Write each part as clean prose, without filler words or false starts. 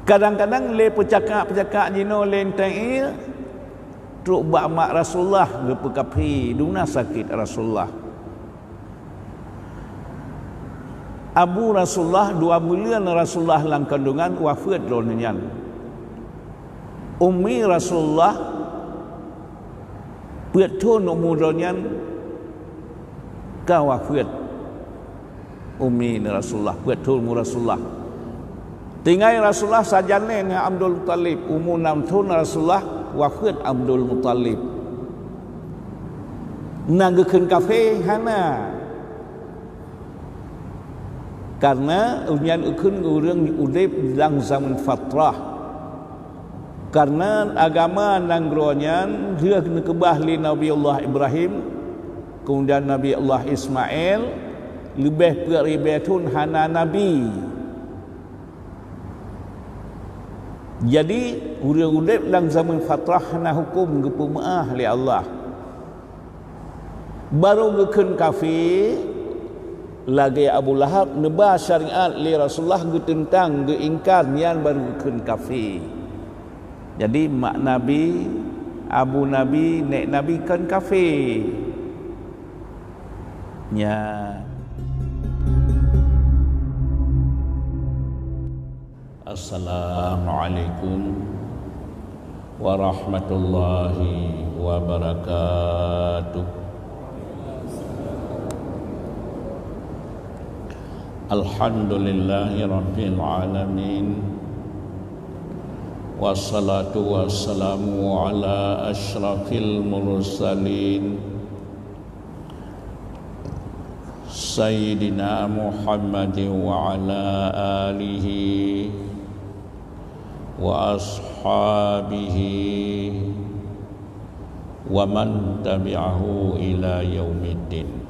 Kadang-kadang le pecakak jino lenteng truk bak mak Rasulullah gepe kapi duna sakit Rasulullah. Abu Rasulullah 2 bulan Rasulullah dalam kandungan wafat lonyan. Ummi Rasulullah piat thun umur lonyan ka wafat. Ummi Rasulullah piat thun umur Rasulullah. Tinggal Rasulullah sajane dengan Abdul Muttalib umur 6 tahun Rasulullah wafat Abdul Muttalib. Nanggekeun kafe hana. Karena unyan ukun urang udip dalam zaman fatrah. Karena agama nang gronyan dia kena kebah li Nabi Allah Ibrahim, kemudian Nabi Allah Ismail, lebih peribetun hana nabi. Jadi urang udip dalam zaman fatrah hana hukum gepumaah li Allah. Baru gekun kafir lagi Abu Lahab nebah syariat li Rasulullah tentang geingkar nian baru kun kafir. Jadi mak Nabi, Abu Nabi, nek Nabi kan kafir. Ya. Assalamualaikum warahmatullahi wabarakatuh. Alhamdulillahi Rabbil Alamin. Wassalatu wassalamu ala ashrafil mursalin Sayyidina Muhammadin wa ala alihi wa ashabihi wa man tabi'ahu ila yaumiddin.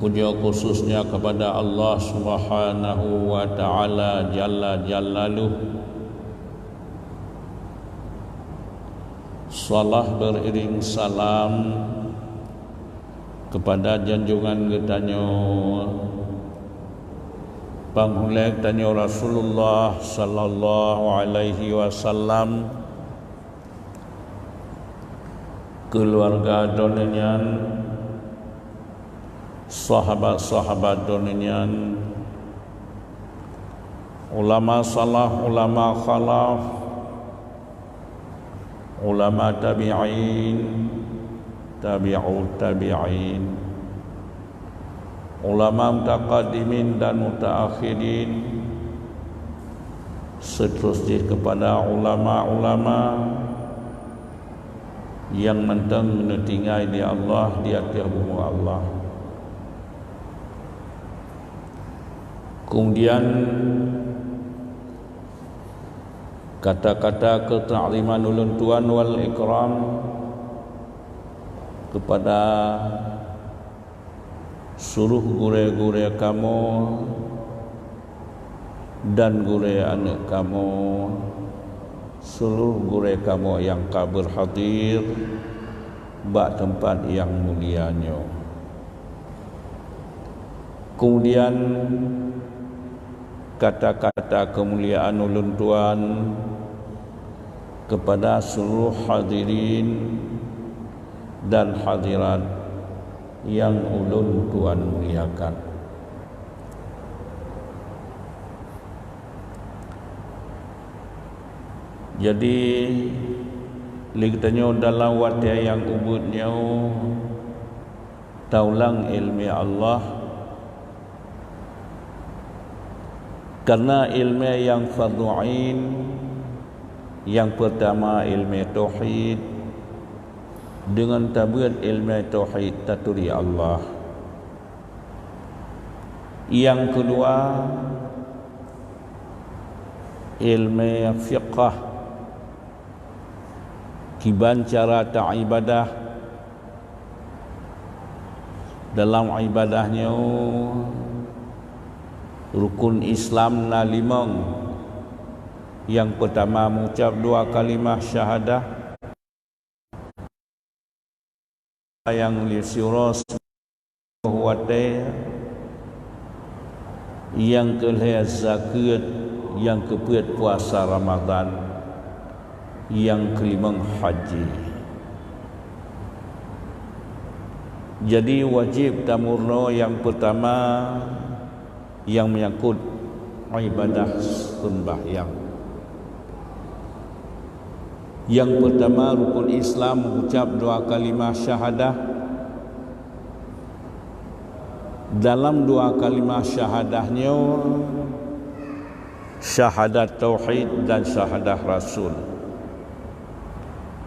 Puja khususnya kepada Allah Subhanahu wa ta'ala Jalla Jalaluh. Salah beriring salam kepada junjungan getanyo panghulek tanyo Rasulullah sallallahu alaihi wasallam, keluarga donenyan, sahabat-sahabat donian, ulama salah, ulama khalaf, ulama tabi'in, tabi'ut tabi'in, ulama mutaqaddimin dan mutaakhirin, seterusnya kepada ulama-ulama yang mentang menetingai di Allah di atas bumi Allah. Kemudian kata-kata keta'liman ulun tuan wal ikram kepada seluruh gure-gure kamu dan gure anak kamu, seluruh gure kamu yang kabur hadir bak tempat yang mulianya. Kemudian kata-kata kemuliaan ulun tuan kepada seluruh hadirin dan hadirat yang ulun tuan muliakan. Jadi ligtanyo dalam wadah yang ubudnya taulang ilmi Allah, karena ilmu yang fardu'ain yang pertama ilmu tauhid, dengan tabiat ilmu tauhid taturi Allah. Yang kedua ilmu fiqh, kiban cara ta'ibadah, dalam ibadahnya rukun Islam na limang. Yang pertama mengucap 2 kalimah syahadah, yang lisyuros huwate yang kelihatan zakat, yang kepuat puasa Ramadan, yang kelima haji. Jadi wajib tamurno yang pertama yang menyangkut ibadah sembahyang. Yang pertama rukun Islam mengucap dua kalimah syahadah. Dalam dua kalimah syahadahnya syahadat tauhid dan syahadah rasul.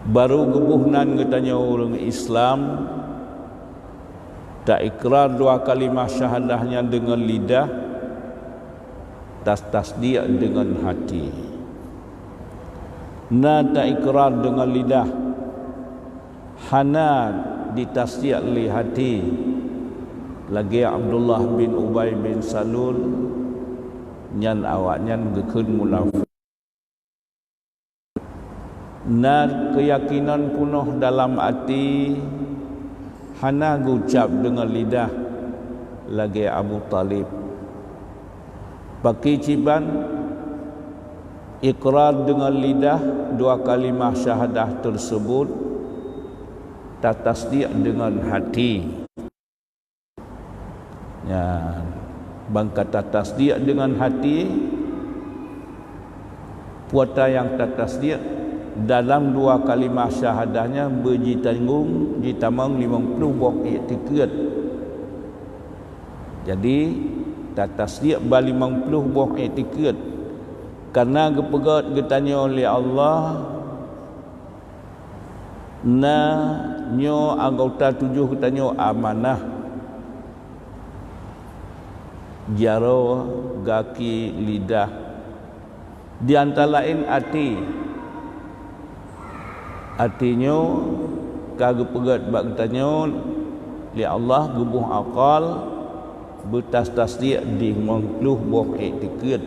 Baru gebuhnan ngetanya orang Islam tak ikrar dua kalimah syahadahnya dengan lidah, tasdiq dengan hati. Na tak ikrar dengan lidah, hana ditasdiq li hati. Lagi Abdullah bin Ubay bin Salul nyan awaknya gekeun munafik. Na keyakinan penuh dalam hati, hana gucap dengan lidah. Lagi Abu Talib Baki Ciban ikrar dengan lidah dua kalimah syahadah tersebut, tak tasdiq dengan hati. Ya, bangka tak tasdiq dengan hati, puata yang tak tasdiq dalam dua kalimah syahadahnya berjitanggung ditamang 50 buah i'tiqad. Jadi tak tasdiq ba 50 buah i'tiqad. Karena gepegat getanya oleh Allah na nyo anggota 7 getanya amanah jaro gaki lidah di antara lain artinya kagak pegat bak tanya li Allah gebuh akal betas tasdiq di 50 buah i'tiqad.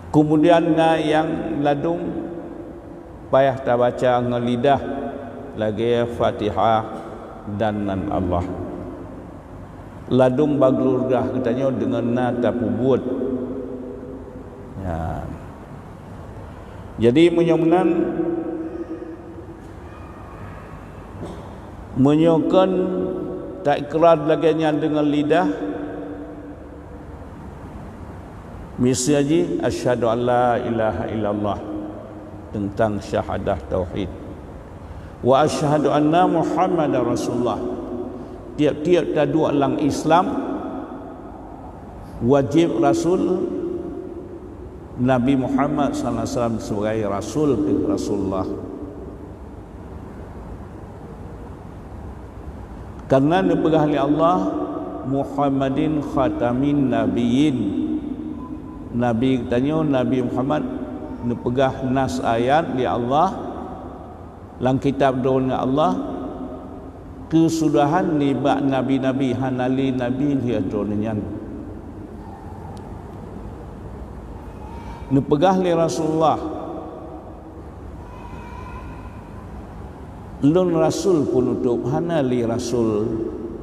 Kemudian yang ladung payah tak baca ngelidah lagi Fatihah dan nan Allah. Ladung baglurgah katanya dengan nata pubut. Ya. Jadi menyokan tak ikrar laginya dengan lidah. Misalnya asyhadu an la ilaha illallah tentang syahadah tauhid. Wa asyhadu anna Muhammadar Rasulullah. Tiap-tiap tadu orang Islam wajib Rasul Nabi Muhammad sallallahu alaihi wasallam sebagai Rasul Rasulullah. Karena dipegah oleh Allah Muhammadin khatamin nabiyyin. Nabi tanya Nabi Muhammad dipegah nas ayat di Allah lang kitab doa Allah kesudahan ni bak nabi-nabi hanali nabi dia dronyan. Nepegah li Rasulullah lun rasul penutup hanali rasul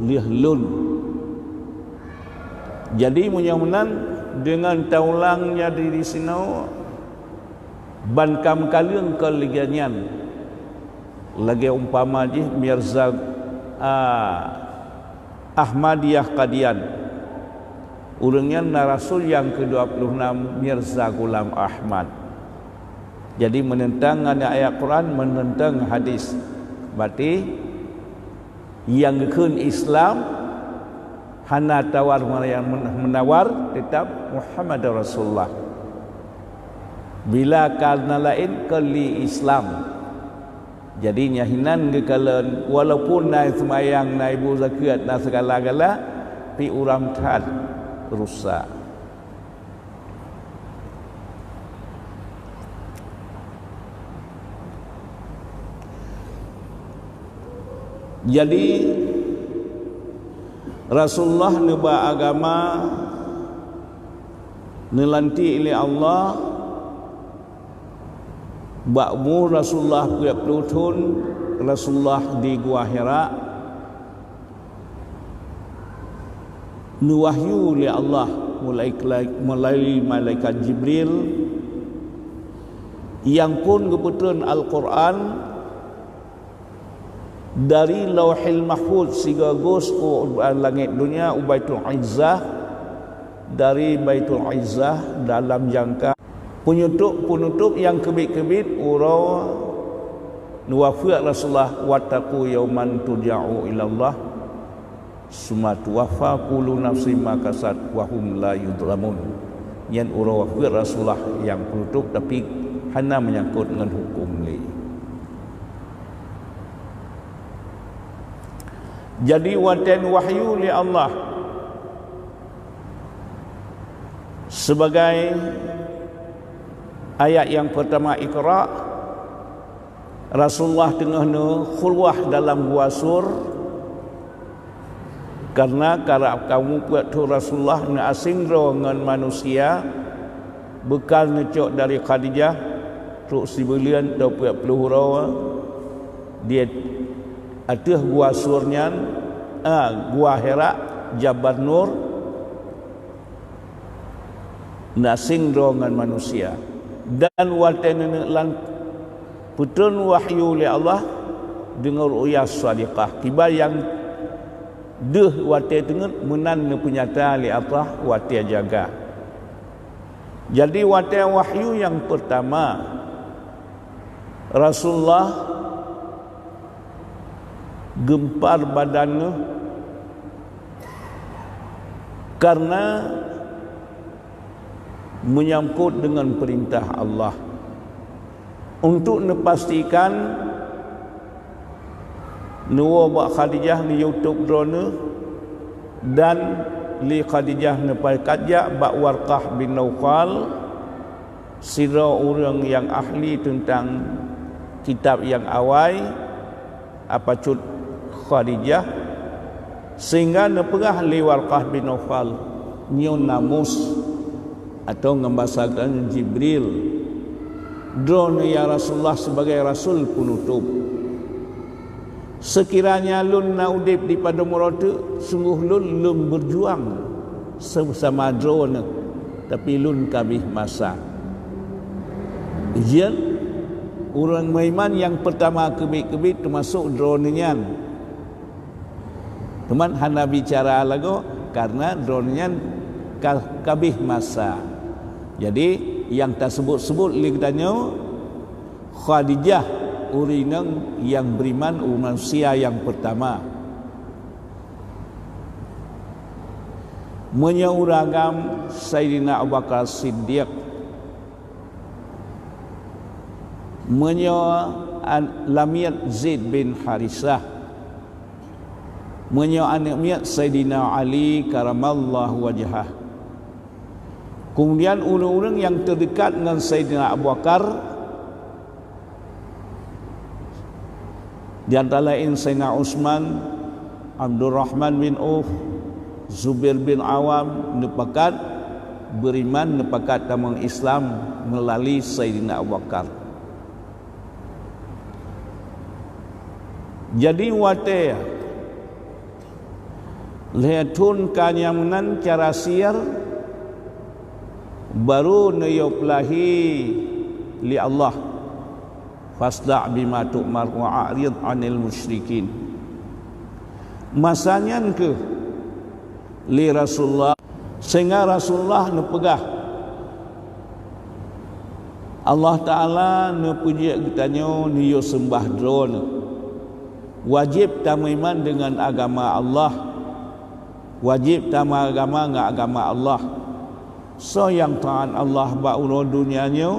lih lun. Jadi munyamanan dengan taulangnya di sini ban kam kalian keliganyan lagi umpama je Mirza Ahmadiyah Qadian urangnya rasul yang ke-26 Mirza Ghulam Ahmad. Jadi menentang ayat Quran, menentang hadis. Berarti yang gekun Islam hana tawar yang menawar tetap Muhammad Rasulullah. Bila karena lain kali Islam. Jadi nyahinan gekalan walaupun naik semayang naik ibu zakat na segala-gala pi uram tad rusak. Jadi Rasulullah neba agama nelanti oleh Allah bakmu Rasulullah punya pelutun Rasulullah di Gua Hira nuwahyu oleh Allah melalui malaikat Jibril yang pun kebetulan Al-Quran dari Lauhil Mahfuz sehingga ke langit dunia Baitul Izzah, dari Baitul Izzah dalam jangka penutup yang kebit-kebit urau nuwafiq Rasulullah wattaqu yauman turja'u ilallah summa tuwaffa kullu nafsin ma kasat wa hum la yudlamun. Yang urau wafiq Rasulullah yang penutup tapi hanya menyangkut dengan hukum ni. Jadi watan wahyu li Allah sebagai ayat yang pertama Iqra, Rasulullah tengah khulwah dalam gua Sur karena karap kamu buat tu Rasulullah na asing dengan manusia bekal ngecok dari Khadijah truk sibulian 20 hurau dia atuh gua Surnya gua Hira Jabal Nur nasing dengan manusia dan watan lan putun wahyu li Allah dengar uyas sadiqah tiba yang deh watan dengan menan penyata li Allah watan jaga. Jadi watan wahyu yang pertama Rasulullah gempar badannya karena menyangkut dengan perintah Allah untuk nepastikan nuwa Khadijah ni YouTube drone dan li Khadijah nepalkatja bak Warqah bin Naufal sira orang yang ahli tentang kitab yang awal apa cut Khadijah sehingga nepegah li Warqah bin Naufal nyon namus atau ngembasakan Jibril drone ya Rasulullah sebagai rasul penutup. Sekiranya lun naudib di pada muradu sungguh lun berjuang sama drone tapi lun kabih masa. Ijian orang Maiman yang pertama kebit-kebit termasuk drone-nya. Teman hana bicara lagu karena drone-nya kabih masa. Jadi yang tak sebut-sebut ligdanya Khadijah urinang yang beriman manusia yang pertama. Menyauragam Sayyidina Abu Bakar Siddiq, lamiat Zaid bin Harisah, anak Sayyidina Ali karamallahu wajhah. Kemudian orang-orang yang terdekat dengan Sayyidina Abu Bakar di antara lain Sayyidina Utsman, Abdul Rahman bin Auf, Zubair bin Awam nepakat beriman, nepakat tamang Islam melalui Sayyidina Abu Bakar. Jadi wate lihatun kanyamunan cara siar baru nayuplahi li Allah fasda' bima tu'mar wa a'rid 'anil musyrikin. Masanya ke li Rasulullah sehingga Rasulullah nepegah Allah Ta'ala nepuji kitanya niyo sembah drone wajib tamiman dengan agama Allah, wajib tamah agama dengan agama Allah. So yang taat Allah ba'ula dunianya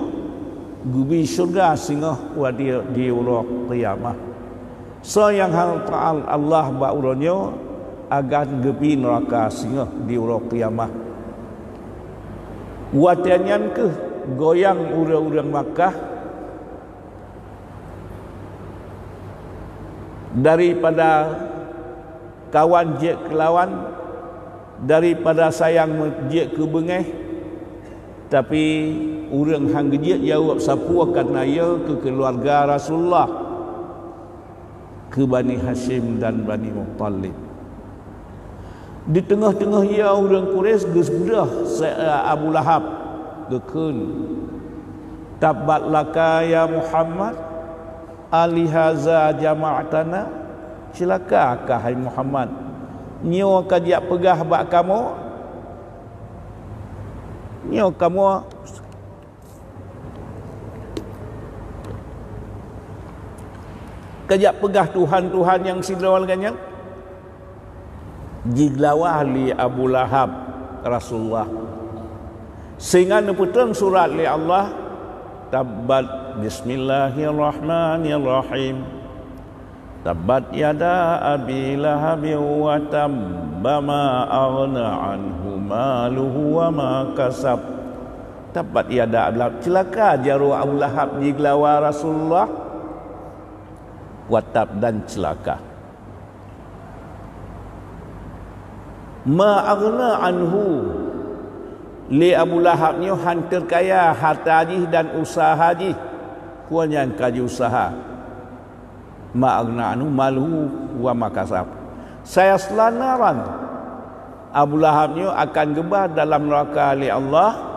gubi syurga sehingga wadir di uruk qiyamah. So yang taat Allah ba'ulanya agar gubi neraka sehingga di uruk qiyamah. Watanyan ke goyang orang-orang Makkah daripada kawan je ke lawan, daripada sayang je ke bengeh. Tapi orang hang gejek jawab sapu akan naya ke keluarga Rasulullah, ke Bani Hashim dan Bani Muttalib. Di tengah-tengah ia orang Quraisy geus budah Abu Lahab gekeun. Tabbat laka ya Muhammad alihaza jama'atana, celaka hai Muhammad, nyo kajak pegah bak kamu, nyo kamu kajak pegah Tuhan-Tuhan yang sidrawal ganyang jiglawah li Abu Lahab Rasulullah, sehingga neputang surat li Allah, tabbat bismillahirrahmanirrahim, tabbat yada abi lahabin wa tabba ma aghna anhu maluhu wa ma kasab. Tabbat yada Abu Lahab, celaka jaru Abu Lahab jiglawa Rasulullah, watab dan celaka. Ma aghna anhu, li Abu Lahab ni hantar kaya harta haji dan usaha haji, kuan yang kaji usaha. Ma aghna anhu maluhu wa makasab. Saya selanaran Abu Lahab ni akan gebah dalam neraka li Allah.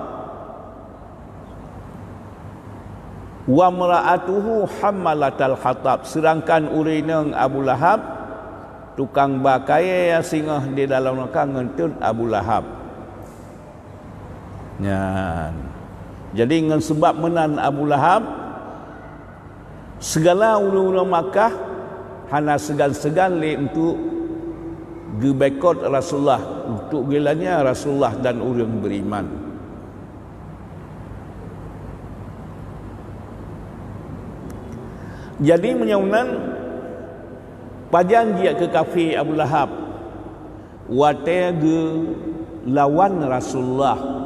Wa mara'atuhu hammalatal hatab, sedangkan urinang Abu Lahab tukang bakai yang singgah di dalam neraka ngentut Abu Lahab. Ya. Jadi dengan sebab menan Abu Lahab, segala ulama Makkah hana segan-segan le untuk gebekot Rasulullah, untuk gelanya Rasulullah dan orang beriman. Jadi menyaunan pajan dia ke kafir Abu Lahab, wate ge lawan Rasulullah.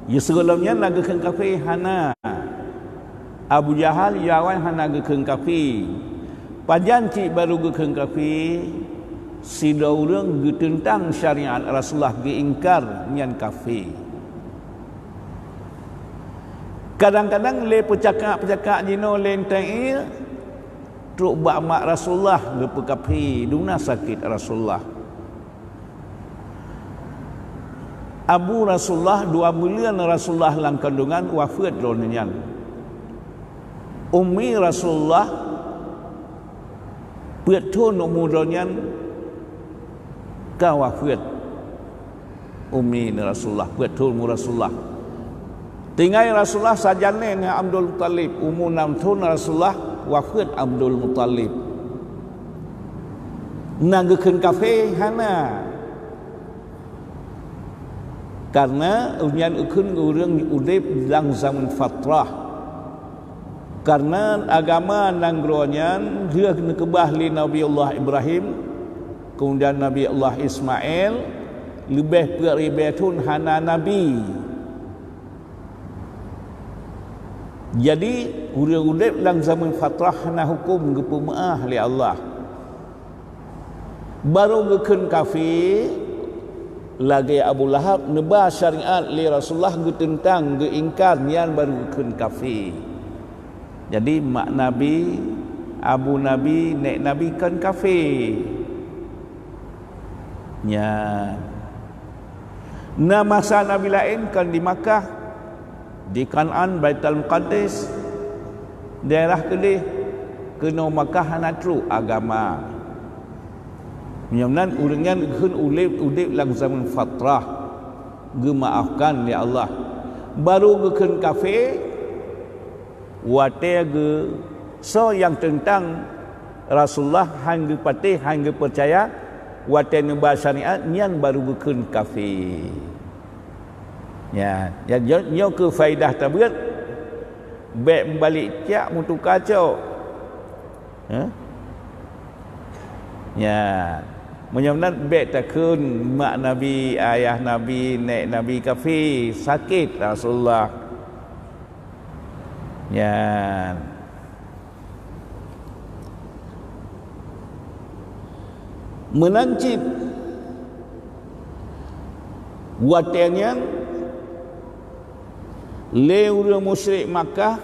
Ya sebelumnya naga ke kafir hana Abu Jahal yawan hana ge ke kafir. Pajan cik baru ge ke kafir, si daurang ge tentang syariat Rasulullah ge ingkar nyan kafir. Kadang-kadang le pecakak-pecakak jino lenteng truk bak mak Rasulullah ge pekapi duna sakit Rasulullah. Abu Rasulullah 2 bulan Rasulullah lang kandungan wafat lonyan. Ummi Rasulullah petun umudonyan ka wafat. Ummi Rasulullah petun Rasulullah. Tinggal Rasulullah sajane dengan Abdul Muttalib, umur 6 tahun Rasulullah wafat Abdul Muttalib. Nanggekeun kafe hana. Karena unyan ukeun urang udip dalam zaman fatrah. Karena agama nanggroanyan dia kena kebah li Nabi Allah Ibrahim, kemudian Nabi Allah Ismail, lebih peribetun hana Nabi. Jadi urip dalam zaman fatrah hana hukum gepemaah li Allah. Baru gekeun kafir lagi Abu Lahab nebah syariat li Rasulullah ge tentang ge ingkar nian baru gekeun kafir. Jadi mak Nabi, Abu Nabi, nek Nabi kan kafir. Nya. Nah masa Nabi lain kan di Makkah, di Kan'an, Baitul Muqaddis, daerah kedih kena Makkah hanatru agama. Menyamnan uringan keun udip lang zaman fatrah, gemaafkan ya Allah. Baru gekeun kafir, wate ge so yang tentang Rasulullah hangge patih hangge percaya, wate nebah syariat nian baru gekeun kafir. Ya, nyo ke faidah tabiat baik balik cak mutu kacau. Ya, menyamnan baik takun mak Nabi, ayah Nabi, nek Nabi kafir, sakit Rasulullah. Ya. Menancip watenya leura musyrik Makkah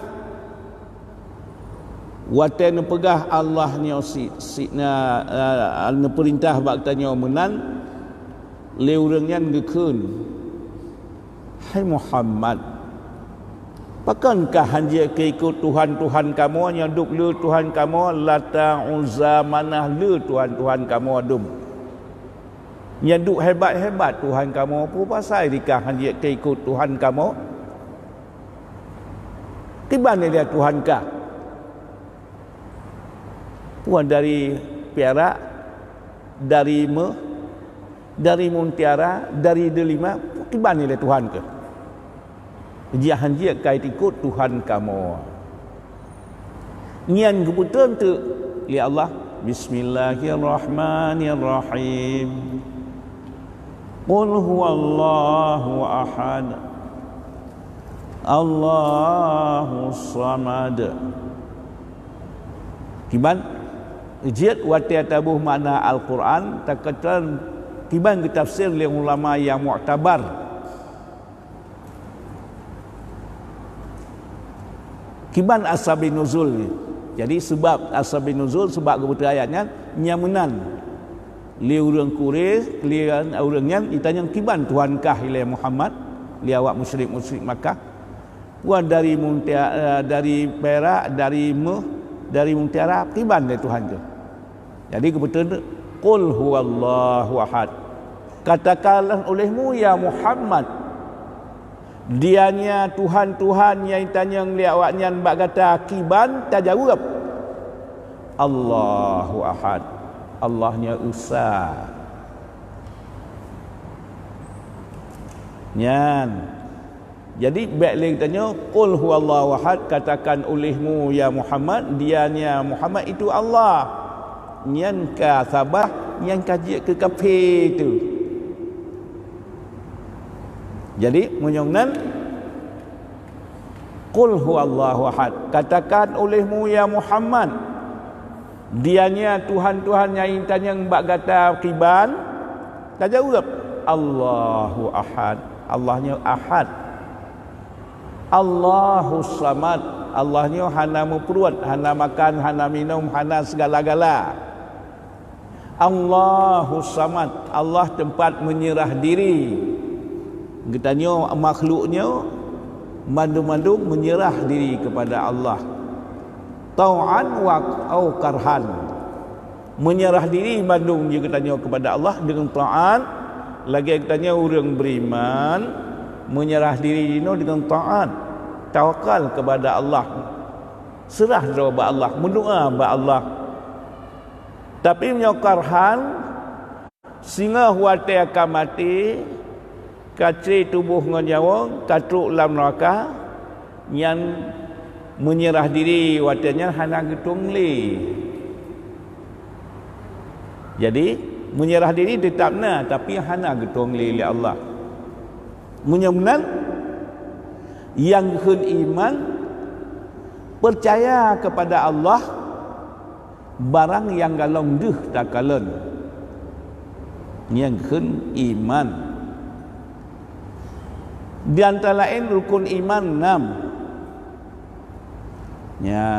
watan pegah Allah ni perintah baktanya menan liu reng nyan ge khun hai Muhammad pakankah hanya ikut Tuhan-Tuhan kamu yang duk le Tuhan kamu Lata Uzza Manah le Tuhan-Tuhan kamu adum yang duk hebat-hebat Tuhan kamu apa pasal dikah hanya ikut Tuhan kamu tiba ni dia Tuhan kah puan dari Perak dari dari Muntiara dari Delima tiba ni dia Tuhan ke Jangan dia kait ikut Tuhan kamu. Nian kebetulan tu ya Allah. Bismillahirrahmanirrahim. Qul huwallahu ahad. Allahu samad. Kiban jiat wati tabuh makna Al-Quran takatan kiban ke tafsir oleh ulama yang mu'tabar. Kiban asbab nuzul ni. Jadi sebab asbab nuzul sebab kebetulan ayatnya nyamenan li urang Quraisy lian urangnya ditanya kiban Tuhankah ila Muhammad li awak musyrik Makkah wa dari Muntiara dari Perak dari Muntiara kiban dia Tuhan tu. Jadi kebetulan qul huwallahu ahad. Katakanlah olehmu ya Muhammad dianya Tuhan-Tuhan yang tanya awaknya bak kata kiban tak jawab Allahu ahad Allahnya esa nyan jadi baik lagi tanya qul huwallahu ahad katakan olehmu ya Muhammad dianya Muhammad itu Allah nyan ka sabah nyan kaji ke kafir tu. Jadi menyongnan qul huwallahu ahad katakan olehmu ya Muhammad dianya Tuhan-Tuhan yang tanya bak kata kiban tak jawab Allahu ahad Allahnya ahad Allahu samad Allahnya hana perut hana makan hana minum hana segala-gala Allahu samad Allah tempat menyerah diri. Kita tanya makhluknya mandu-mandu menyerah diri kepada Allah. Tau'an wa au karhan. Menyerah diri mandung kita tanya kepada Allah dengan taat. Lagi kita tanya orang beriman menyerah diri dengan taat. Tawakal kepada Allah. Serah kepada Allah, mendoa kepada Allah. Tapi menyokarhan singa huate akan mati kacri tubuh nyawa katruk lam neraka yang menyerah diri watanya hana getung li. Jadi menyerah diri tetapna tapi hana getung li oleh Allah. Menyebenan yang khun iman percaya kepada Allah barang yang galong deh takalan. Yang khun iman di antara lain rukun iman 6. Ya.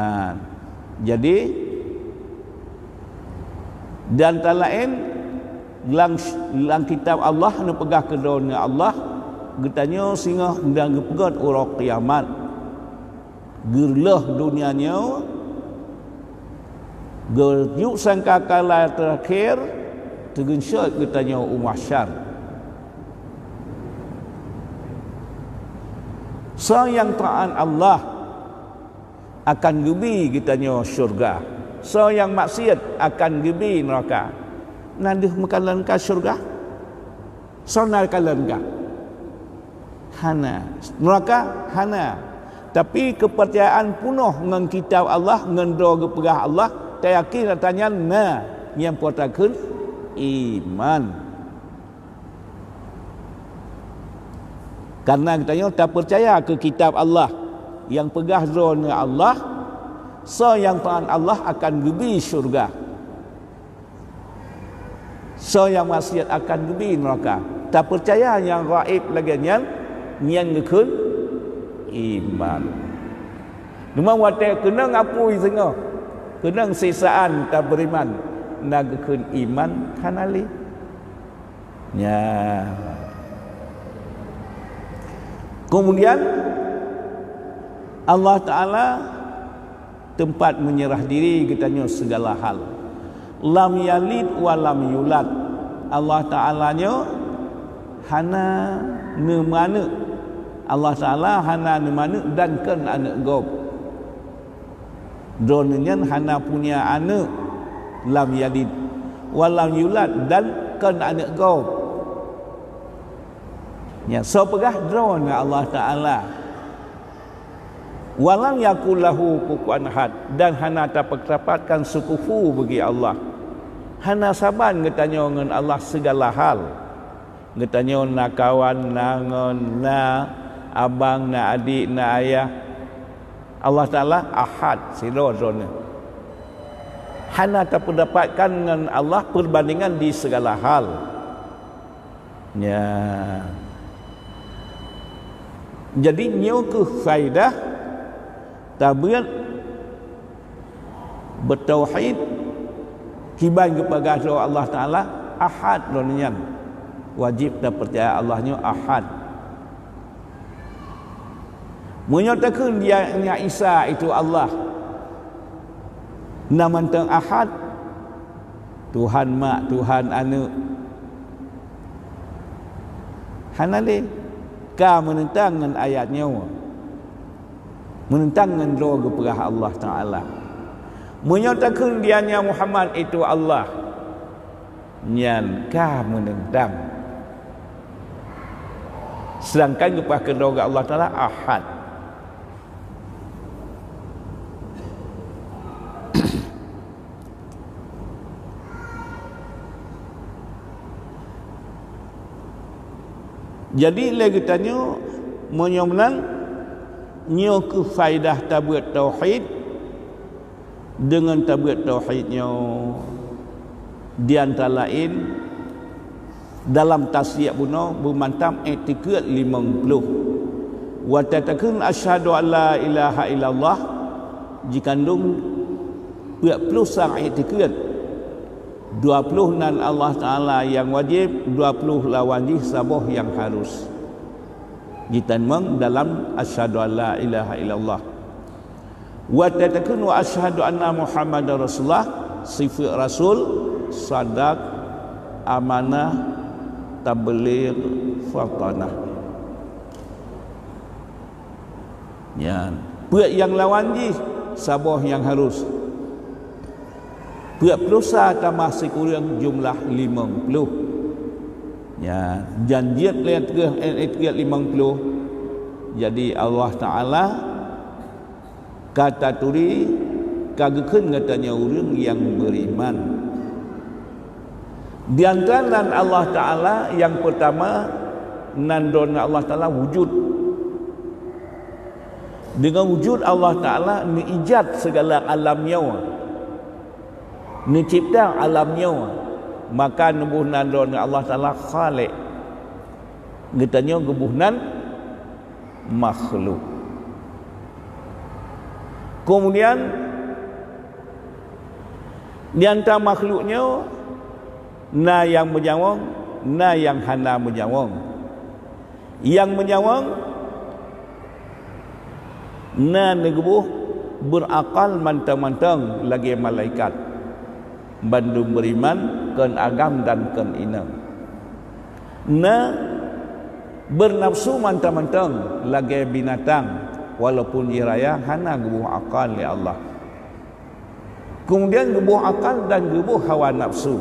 Jadi di antara lain lang kitab Allah nu pegah kedona Allah getanya singa dan gepegat urang kiamat. Gerlah dunianya geryuk sangka kala terakhir tegensyat getanya umahsyar. So yang taat Allah akan gebi kitanya syurga. So yang maksiat akan gebi neraka. Nanduh makalan ka syurga? So nakalan ka? Hana. Neraka hana. Tapi kepercayaan penuh dengan kitab Allah, dengan doa kepegah Allah, tak yakin tanya na yang potakeun iman. Karena kita tak percaya ke kitab Allah yang pegah zona Allah, so yang taat Allah akan gebi syurga. So yang maksiat akan gebi neraka. Tak percaya yang gaib lagi yang ngekun iman. Cuma watak kena ngapui senga. Kena sisaan tak beriman. Nak ngekun iman kanali. Ya. Kemudian Allah Ta'ala tempat menyerah diri katanya segala hal. Lam yalid wa lam yulad. Allah Ta'alanya hana nemana. Allah Ta'ala hana nemana dan kan anak gob. Dronnya hana punya anak. Lam yalid wa lam yulad dan kan anak gob. Ya, so pegah drone Allah Ta'ala. Walam yakul lahu kufuwan ahad, dan hana terperdapatkan sekufu bagi Allah. Hana saban ngetanya dengan Allah segala hal. Ngetanya na kawan, na ngon, na abang, na adik, na ayah. Allah Ta'ala ahad, sila drone. Hana terperdapatkan dengan Allah perbandingan di segala hal. Ya. Jadi nyo ke faidah tabiat bertauhid kiban kepada Allah Ta'ala ahad lonian, wajib dah percaya Allahnya ahad. Menyatakan dia Isa itu Allah, nama tentang ahad, Tuhan mak, Tuhan anak, hanale ka menentang dengan ayatnya, menentang dengan doa kepada Allah Ta'ala, menyatakan dianya Muhammad itu Allah, nyan ka menentang, sedangkan kepada doa Allah Ta'ala ahad. Jadi lagi tanya menyomlang nyo ke faidah tabiat tauhid dengan tabiat tauhidnya di antara lain dalam tasyiq buno bermantam i'tiqad 50 wa tatakun asyhadu an la ilaha illallah jikandung 40 sang i'tiqad, 20 nan Allah Ta'ala yang wajib, 20 lawan saboh yang harus ditanmang dalam asyhadu an la ilaha illallah. Wa tatakun wa asyhadu anna Muhammadar Rasulullah, sifat Rasul, sadaq, amanah, tabligh, fatanah. Ya, buat yang lawan saboh yang harus. Buat pelusa tambah sekurang jumlah 50. Ya, janjiat lihat ke 50. Jadi Allah Ta'ala kata turi kagekeun katanya orang yang beriman. Di antara Allah Ta'ala yang pertama nandon Allah Ta'ala wujud. Dengan wujud Allah Ta'ala niijat segala alam nyawa, mencipta alamnya, maka nubuhnan don Allah Ta'ala khaliq, getanya gebuhnan makhluk. Kemudian di antara makhluknya na yang menjawang, na yang hana menjawang. Yang menjawang na negebuh berakal mantang-mantang lagi malaikat, bandung beriman ken agam dan ken ina. Na bernafsu mantang-mantang lagi binatang, walaupun iraya hana gebuh akal ya Allah. Kemudian gebuh akal dan gebuh hawa nafsu.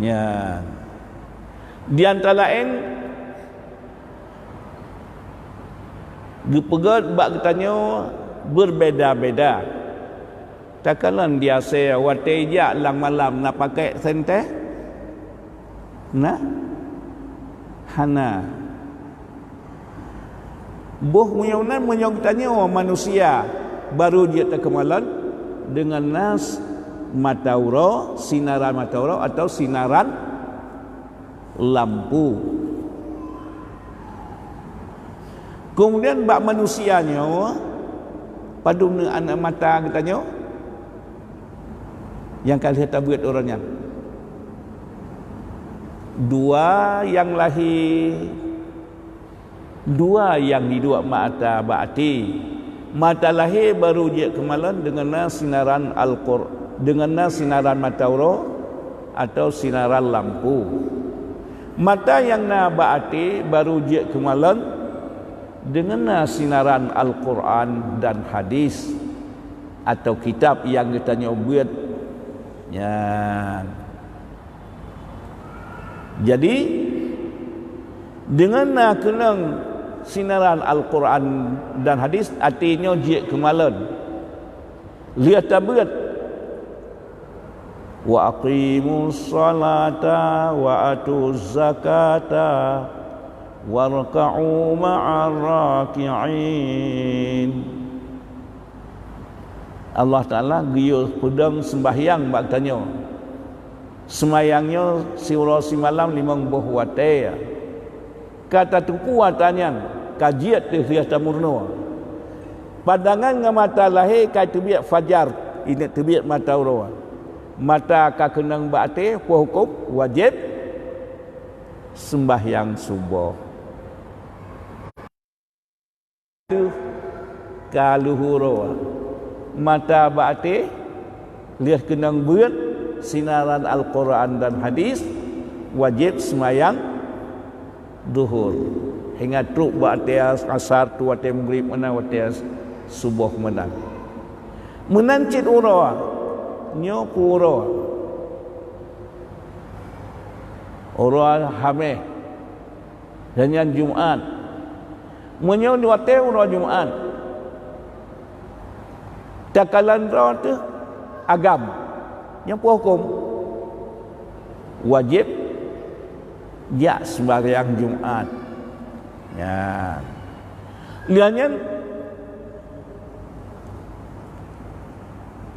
Ya. Di antara lain gepegat bak katanya berbeda-beda. Takkan dia saya wateja lang malam nak pakai sente, nah hana boh menyaunan menyong tanya manusia baru dia terkemalan dengan nas matauro, sinaran matauro atau sinaran lampu. Kemudian bak manusianya padung anak mata katanya yang kali kita buat orangnya dua yang lahir, dua yang hidup mata bakti. Mata lahir baru dia kemalan dengan sinaran Al-Quran, dengan sinaran matahari atau sinaran lampu. Mata yang na bakti baru dia kemalan dengan sinaran Al-Quran dan hadis atau kitab yang kita nyobet. Ya. Jadi dengan kenang sinaran Al-Quran dan hadis artinya jik kemalan. Lihat tabet. Wa aqimus salata wa atuz zakata warka'u ma'ar raki'in. Allah Ta'ala giyo pedang sembahyang baktanya. Semayangnya surah si malam 50 watai. Kata tuku watanya kajiat di riata murno. Padangan dengan mata lahir kai tebiat fajar, ini tebiat mata urawa. Mata ka kenang bakti hukum wajib sembahyang subuh. Tu kaluhuro mata bakti lihat kenang buat sinaran Al-Quran dan hadis wajib semayang duhur hingga truk ba'tias asar tu wate maghrib mana wate subuh mana menancit ura nyo pura ura hameh dan yang Jumaat menyo wate ura Jumaat takalan ra tu agam yang hukum wajib ya sembahyang Jumaat. Ya. Lihatnya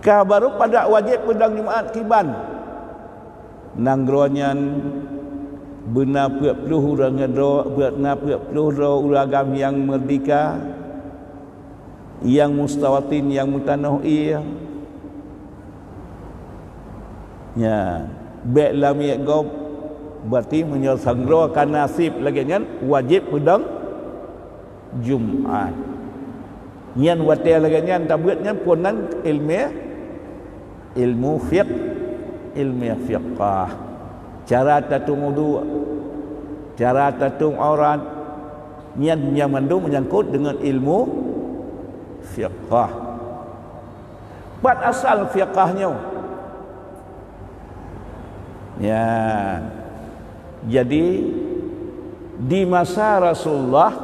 baru pada wajib pedang Jumaat kiban. Nangronyan benar 40 orang ngedro, benar 40 uragam yang merdeka, yang mustawatin, yang mutanau'i. Ya, baik lam yakgob berarti menyelesaikan nasib lagi kan wajib pedang Jumaat. Nyan wate lagi nyan tabutnya punan ilmu fiqh, ilmu fiqh. Cara tatung wudu, cara tatung aurat, nyan yang mandung menyangkut dengan ilmu fiqh. Buat asal fiqhnya. Ya, jadi di masa Rasulullah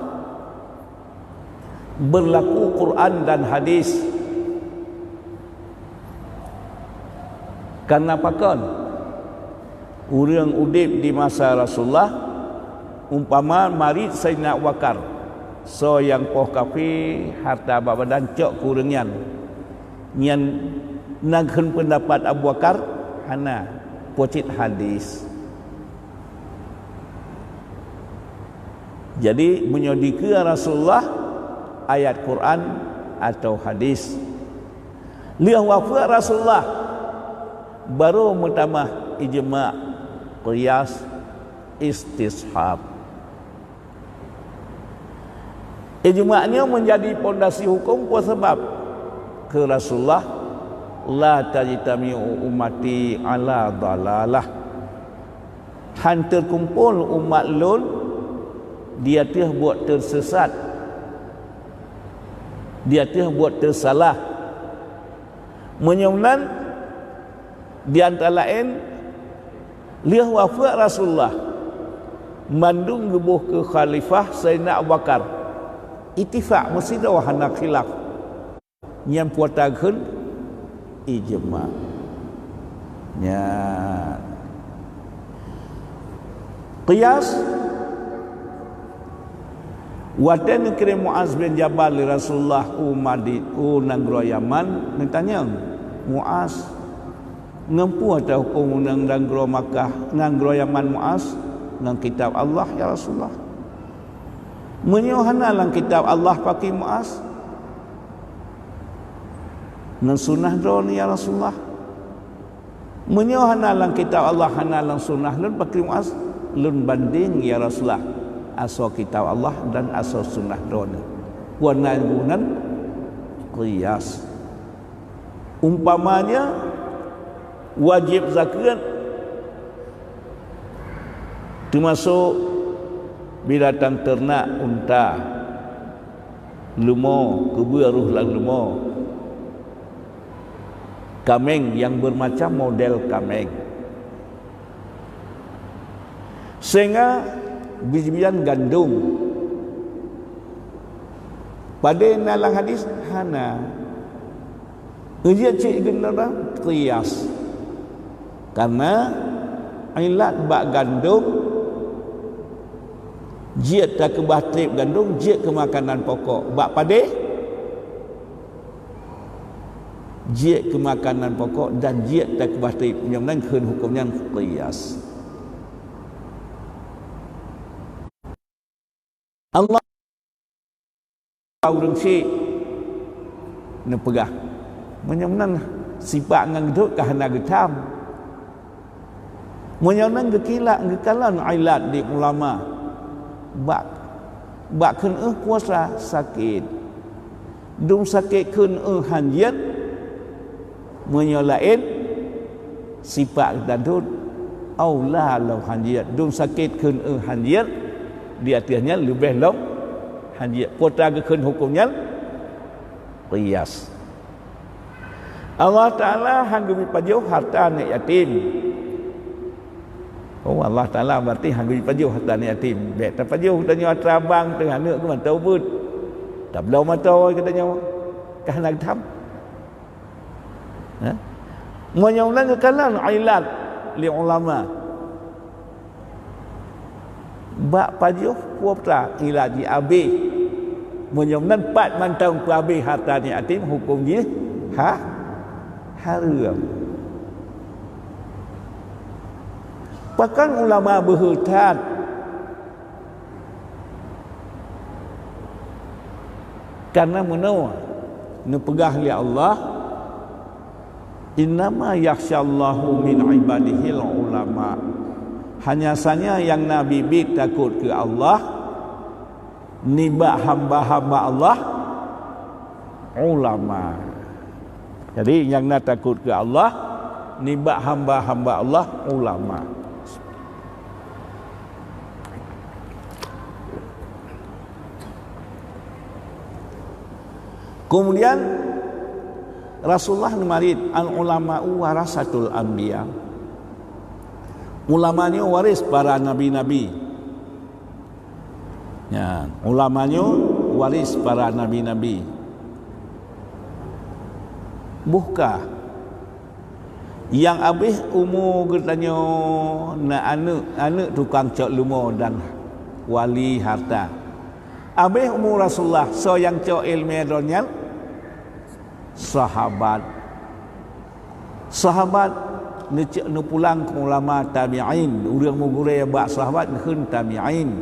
berlaku Quran dan hadis. Karena pakan orang udip di masa Rasulullah umpama mari Sayyidina Abu Bakar so yang poh kafi harta badan cok kurangnya nyan naghen pendapat Abu Bakar hana pocit hadis. Jadi menyodiki Rasulullah ayat Quran atau hadis. Lihat wafat Rasulullah baru mutamah ijma' qiyas istishab. Ijma'nya menjadi pondasi hukum sebab ke Rasulullah la tajtami'u ummati ala dalalah. Han terkumpul umat lun dia teh buat tersesat. Dia teh buat tersalah. Menyunan di antara lain liah wafat Rasulullah mandung gebuh ke khalifah Sayyidina Abu Bakar. Ittifaq mesti dah hana khilaf. Yang puatakeun ijma'. Ya. Qiyas Watan kirim Muaz bin Jabal li Rasulullah umadi nangro Yaman ditanya Muaz ngempu atau hukum nangro Makkah nangro Yaman Muaz nang kitab Allah ya Rasulullah menyohana lang kitab Allah pakai Muaz nang sunnah drone ya Rasulullah menyohana lang kitab Allah hana lang sunnah lan pakai Muaz lun banding ya Rasulullah asal kitab Allah dan asal sunnah dona warna gunan qiyas. Umpamanya wajib zakat termasuk binatang ternak unta, lemau, keburuh lan lemau, kameng yang bermacam model kameng. Sehingga biji-bijian gandum pada dalam hadis hana dia cik gendara qiyas karena ilat bak gandum jia tak ke batrip gandum jia ke makanan pokok bak pada jia ke makanan pokok dan jia tak ke batrip yang nan keun hukumnya qiyas. Allah orang si ne pegah menyemenan sifat ngan gedut kahana getam menyemenan gekilak gekalan ilat di ulama bak keun puasa sakit dum sakit keun hanjat menyolain sifat dadut aula law hanjat dum sakit keun hanjat di atasnya lebih long hanjat kota keun hukumnya qiyas. Allah Ta'ala hanggu pajuh harta anak yatim. Oh Allah Ta'ala berarti hanggu pajuh harta anak yatim. Baik tak pajuh katanya terabang tengah anak ke mantau pun. Tak belau mantau katanya. Kah nak tam. Menyaulan kekalan ilat li ulama. Bak pajuh puapta ilat di abi. Menyaulan 4 mantau ku abi harta anak yatim hukum dia haram. Bahkan ulama berhutad karena menua pegah li Allah innama yakhsyallahu min ibadihil ulama. Hanya saja yang Nabi takut ke Allah nibak hamba-hamba Allah ulama. Jadi yang nak takut ke Allah nibak hamba-hamba Allah ulama. Kemudian Rasulullah marid al ulama'u warasatul anbiya. Ulamanya waris para nabi-nabi. Ya, ulamanya waris para nabi-nabi. Buka yang habis umur katanya nak anak tukang cok lumo dan wali harta. Habis umur Rasulullah so yang cok ilmu dunia sahabat necek nu pulang ke ulama tabi'in urang mugure bak sahabat keun tabi'in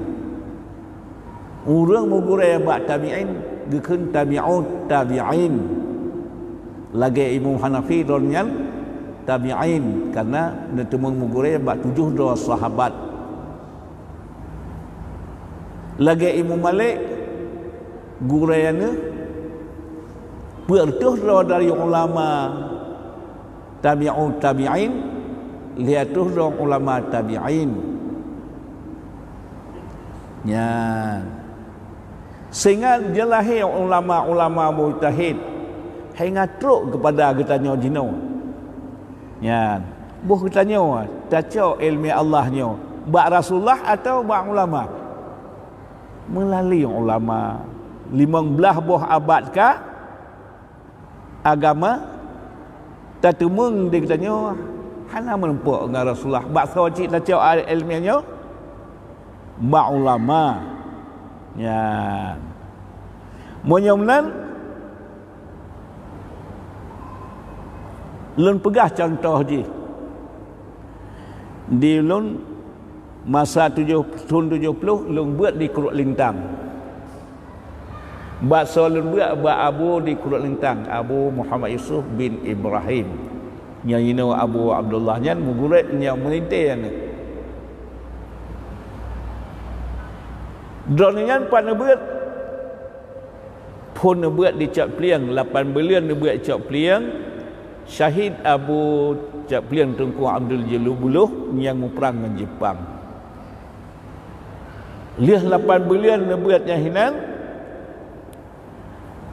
urang mugure bak tabi'in keun tabi'ut tabi'in lagi Imam Hanafi dunia tabi'in karena netemung mugure bak 7 sahabat lagi Imam Malik gurayana bertuh dari ulama tabi'un tabi'in liatuh dong ulama tabi'in ya sehingga jelahir ulama-ulama mujtahid hingga truk kepada getanya jino ya buh getanya taco ilmu Allahnya bak Rasulullah atau bak ulama melalui ulama 15 buah abad kah agama tak temung dia katanya hana menempuh dengan Rasulullah bak sawacik taco ilmiahnya bak ulama ya menyamlan lun pegah contoh je di lun masa tahun 70 lun buat di Kuruk Lintang bak lun buat bak Abu di Kuruk Lintang Abu Muhammad Yusuf bin Ibrahim yang Abu Abdullah yang mugurit yang melintir Dronian pan nebeut pun nebeut dicap pliang 8 bulan nebeut cap pliang syahid Abu cap pliang Tengku Abdul Jalil yang meperang dengan Jepang. Liah 8 bulan nebeut nyahinan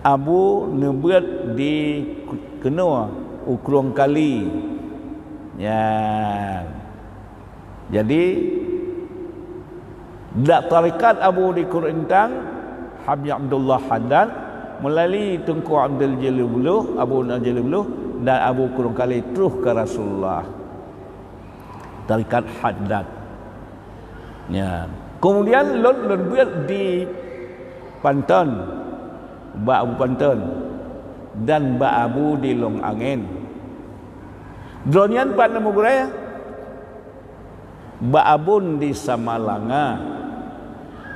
Abu nebeut di kena ukurung kali. Ya. Jadi dak tarikat Abu di Kurintang Habib Abdullah Haddad melalui Tengku Abdul Jalil Abu Jalil dan Abu Kurung Kali terus ke Rasulullah. Tarikat Haddad. Ya. Kemudian lon buat di Panten, Ba Abu Panten dan Ba Abu di Long Angin. Dronian Pak Nemu Guraya Ba Abun di Samalanga.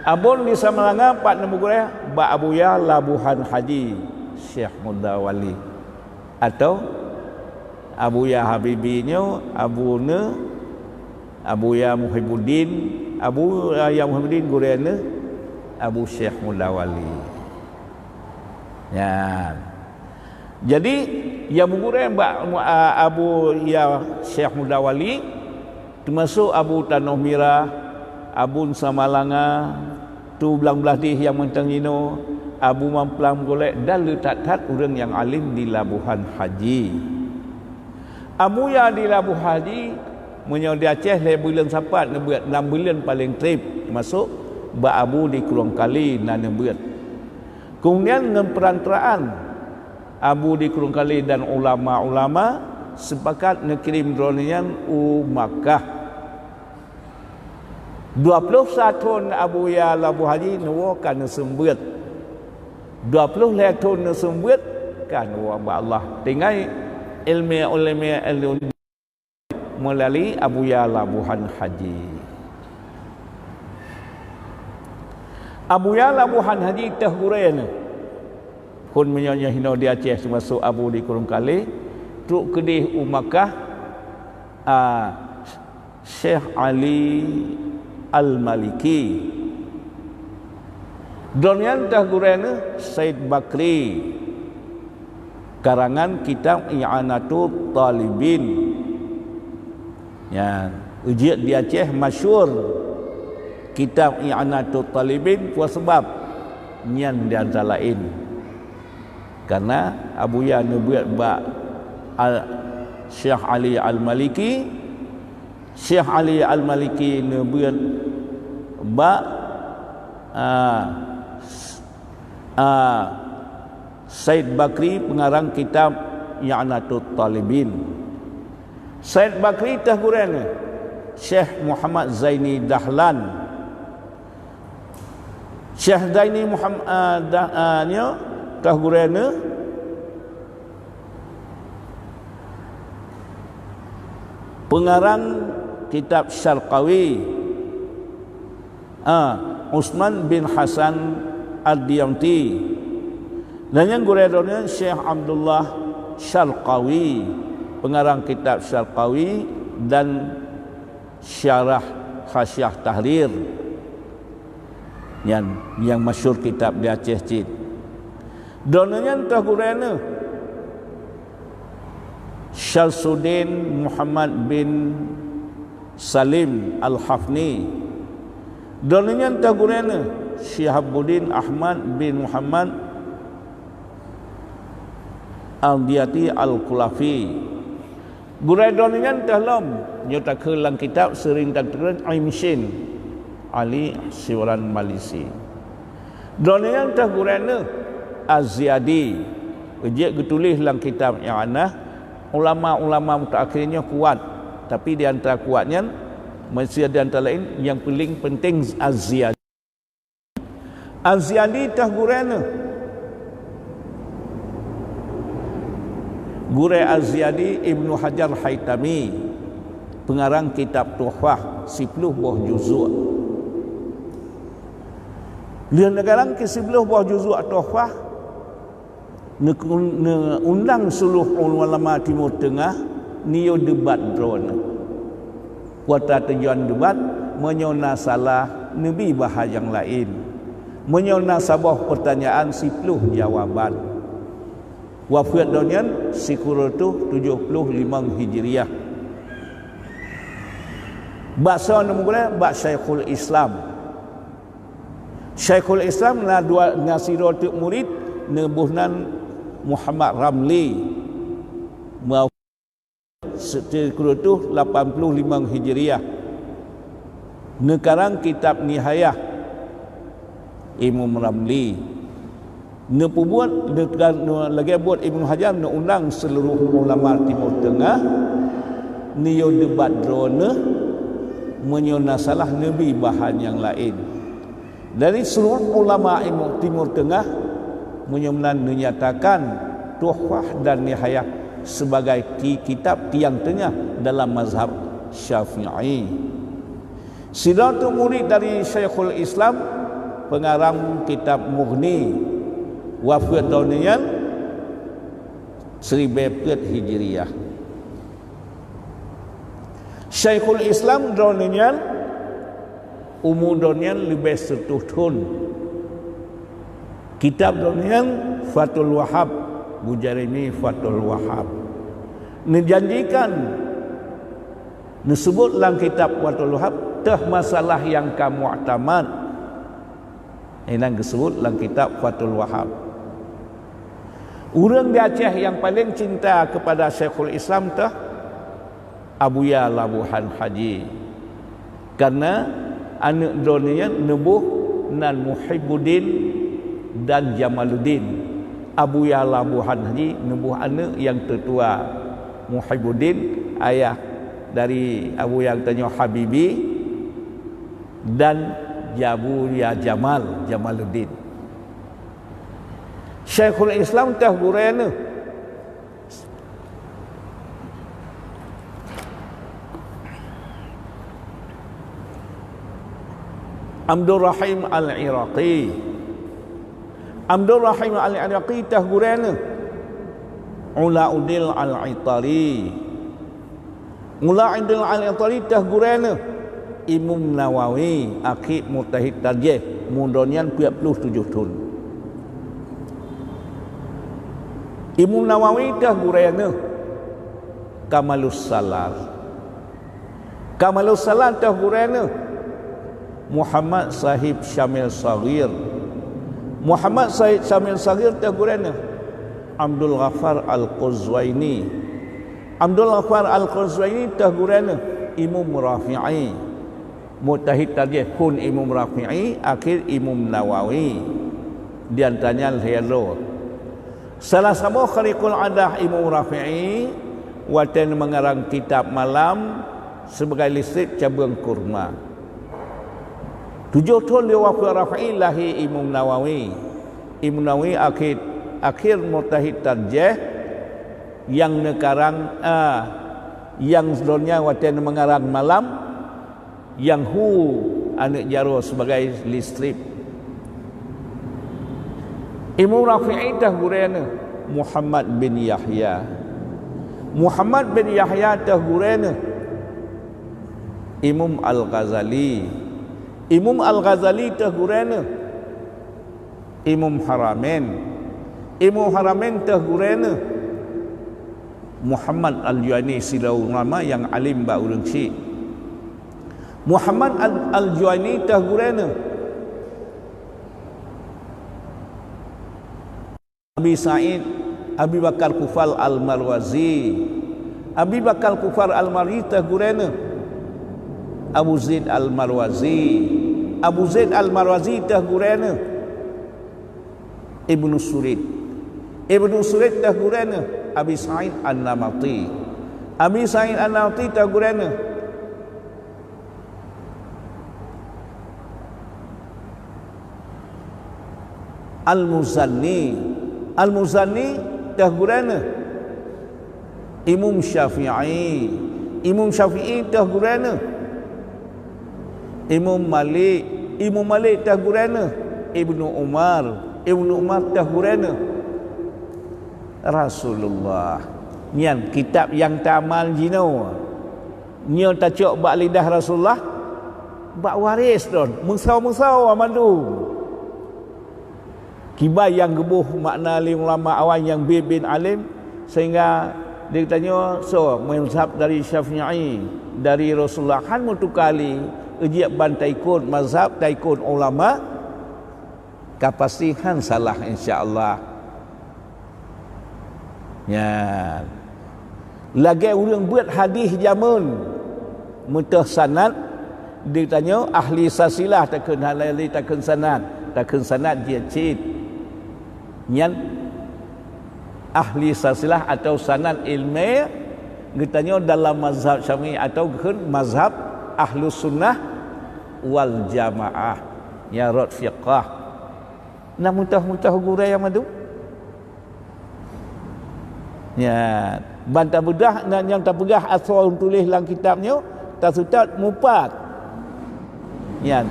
Abun di Samalanga Pak Nemu Guraya Ba Abuya Labuhan Haji Syekh Mudawali atau Abuya Habibinya Abuna Abuya Muhibbuddin Abuya Muhibbuddin Gurayana Abu Syekh Mudawali. Ya. Jadi yang mengurang Abu ya Syekh Mudawali termasuk Abu Tanoh Mira, Abu Samalanga, tu belang-belah dih yang mentangino, Abu Mamplang golek dan letak-tat orang yang alim di Labuhan Haji. Abu ya di Labuhan Haji menyo di Aceh le bulan sapat nebuat 6 bulan paling trip termasuk Ba Abu di Kurung Kali nan nebuat. Kemudian dengan perantaraan Abu di Kurung Kali dan ulama-ulama sepakat ngirim dronian Makkah. 20 tahun Abu ya Labu Haji nuwakan sembut. 20 tahun sembut kan wa Allah. Tinggal ilmu melalui Abu ya Labuhan Haji. Abu ya Labuhan Haji tahguren pun menyonya hino di Aceh termasuk Abu di Kurung Kali truk kedih Makkah Syekh Ali Al-Maliki. Donian tahguren Said Bakri karangan kitab I'anatul Talibin. Ya, ujiat di Aceh masyhur kitab I'anatul Talibin kuat sebab nyan di antara lain karena Abu Ya nubuat ba Syekh Ali Al-Maliki. Syekh Ali Al-Maliki nubuat ba Said Bakri pengarang kitab I'anatul Talibin. Said Bakri tahguren Syekh Muhammad Zaini Dahlan. Syekh Zaini Muhammad tahguren pengarang kitab Syarqawi. Usman bin Hasan Ad-Diyamti. Dan yang guredonnya Syekh Abdullah Syarqawi, pengarang kitab Syarqawi dan syarah Khasyah Tahrir yang masyhur kitab di Aceh Cid. Donanya entah gurena Syamsuddin Muhammad bin Salim Al-Hafni. Donanya entah gurena Syihabuddin Ahmad bin Muhammad Al-Diyati Al-Kulafi. Gurai donanya entah lom nyata kelang kitab sering dan terang Aimshin Ali Siwaran Malisi. Donanya entah gurena Az-Ziyadi. Ujik getulis dalam kitab yang anah. Ulama-ulama mutaakhirnya kuat. Tapi di antara kuatnya masih ada antara lain yang paling penting Az-Ziyadi. Az-Ziyadi tah gurena Gurai Az-Ziyadi Ibnu Hajar Haitami, pengarang kitab Tuhfah 10 buah juzuk. Dia negarang ke 10 buah juzuk Tuhfah undang seluruh ulama Timur Tengah niyo debat drone. Kuata tujuan debat menyona salah Nabi bahas yang lain. menyona sabah pertanyaan 10 jawaban. Wafat donian sikuratu 75 Hijriah. Bahasa nama guna bahasa Syekhul Islam. Syekhul Islam na dua ngasiro tu murid nebuhnan Muhammad Ramli. Mau sikuratu 85 Hijriah. Nekarang kitab Nihayah Imam Ramli. Nepu buat lagi buat Ibnu Hajar ne undang seluruh ulama Timur Tengah niyo debat drone menyona salah nabi bahan yang lain. Dari seluruh ulama Timur Tengah menyatakan Tuhfah dan Nihayah sebagai kitab tiang tengah dalam mazhab Syafi'i. Sidatu murid dari Syekhul Islam pengarang kitab Mughni wafat tahun 14 Hijriah. Syekhul Islam tahun umur tahun lebih 100 tahun. Kitab tahun Fathul Wahhab, Bujarini Fathul Wahhab. Dijanjikan disebut dalam kitab Fathul Wahhab tah masalah yang kamu'tamad. Ini disebut dalam kitab Fathul Wahhab. Orang di Aceh yang paling cinta kepada Syekhul Islam tah Abuya Labuhan Haji. Karena anak dunia nebuh nan Muhibbuddin dan Jamaluddin. Abuya Labuhan Haji nebuh anak yang tertua. Muhibbuddin ayah dari Abu yang tanya Habibi dan Abuya Jamaluddin. Syekhul Islam tah gurana Abdul Rahim Al-Iraqi. Abdul Rahim Al-Iraqi tah gurana Ulauddin Al-Itari. Ulauddin Al-Itari tah gurana Imam Nawawi Akid Mujtahid Tarjih mundonian 47 tahun. Imam Nawawi dah gurana Kamalus Salar. Kamalus Salar dah gurana Muhammad Sahib Syamil Saghir. Muhammad Sahib Syamil Saghir dah gurana Abdul Ghaffar Al-Quzwaini. Abdul Ghaffar Al-Quzwaini dah gurana Imam Rafi'i. Mujtahid Tarjih pun Imam Rafi'i, akhir Imam Nawawi. Di antaranya Al-Hiyalo. Salah satu khariqul adah Imam Rafi'i watan mengarang kitab malam sebagai listrik cabang kurma. 7 tahun dia wafat Rafi'i lahir Imam Nawawi. Imam Nawawi akhir Mujtahid Tarjih yang nekarang yang sebelumnya watan mengarang malam yang anak jaro sebagai listrik. Imam Rafi'i dah gurana Muhammad bin Yahya. Muhammad bin Yahya dah gurana Imam Al-Ghazali. Imam Al-Ghazali dah gurana Imam Haramain. Imam Haramain dah gurana Muhammad Al-Juwaini silau nama yang alim ba urang si. Muhammad Al-Juwaini dah gurana Abi Sa'id Abi Bakar Kufal Al-Marwazi. Abi Bakar Kufal Al-Marwazi tah gurana Abu Zaid Al-Marwazi. Abu Zaid Al-Marwazi tah gurana Ibnu Surid. Ibnu Surid tah gurana Abi Sa'id An-Namati. Abi Sa'id An-Namati tah gurana Al-Muzanni. Al-Muzanni dah gurana Imam Syafi'i. Imam Syafi'i dah gurana Imam Malik. Imam Malik dah gurana Ibnu Umar. Ibnu Umar dah gurana Rasulullah. Nian kitab yang tamal jino. Nyo tacok bak lidah Rasulullah bak waris don. Musau-musau amandu. kibar yang gebuh makna alim ulama awal yang bin alim, sehingga dia tanya mazhab dari Syafi'i dari Rasulullah han mutu kali ujiab bantai kun mazhab taikun ulama kapasihan salah insya-Allah. Ya. Lagi orang buat hadis jamun mutah sanad dia tanya ahli sasilah takun halali takun sanad dia cit nyan ahli sasilah atau sanad ilmi dia tanya dalam mazhab Syafi'i atau mazhab ahlus sunnah wal jamaah ya rad fiqah na mutah gurai yang madu ya bantah bedah dan yang terpegah asal tulis dalam kitabnya tasutat mupat ya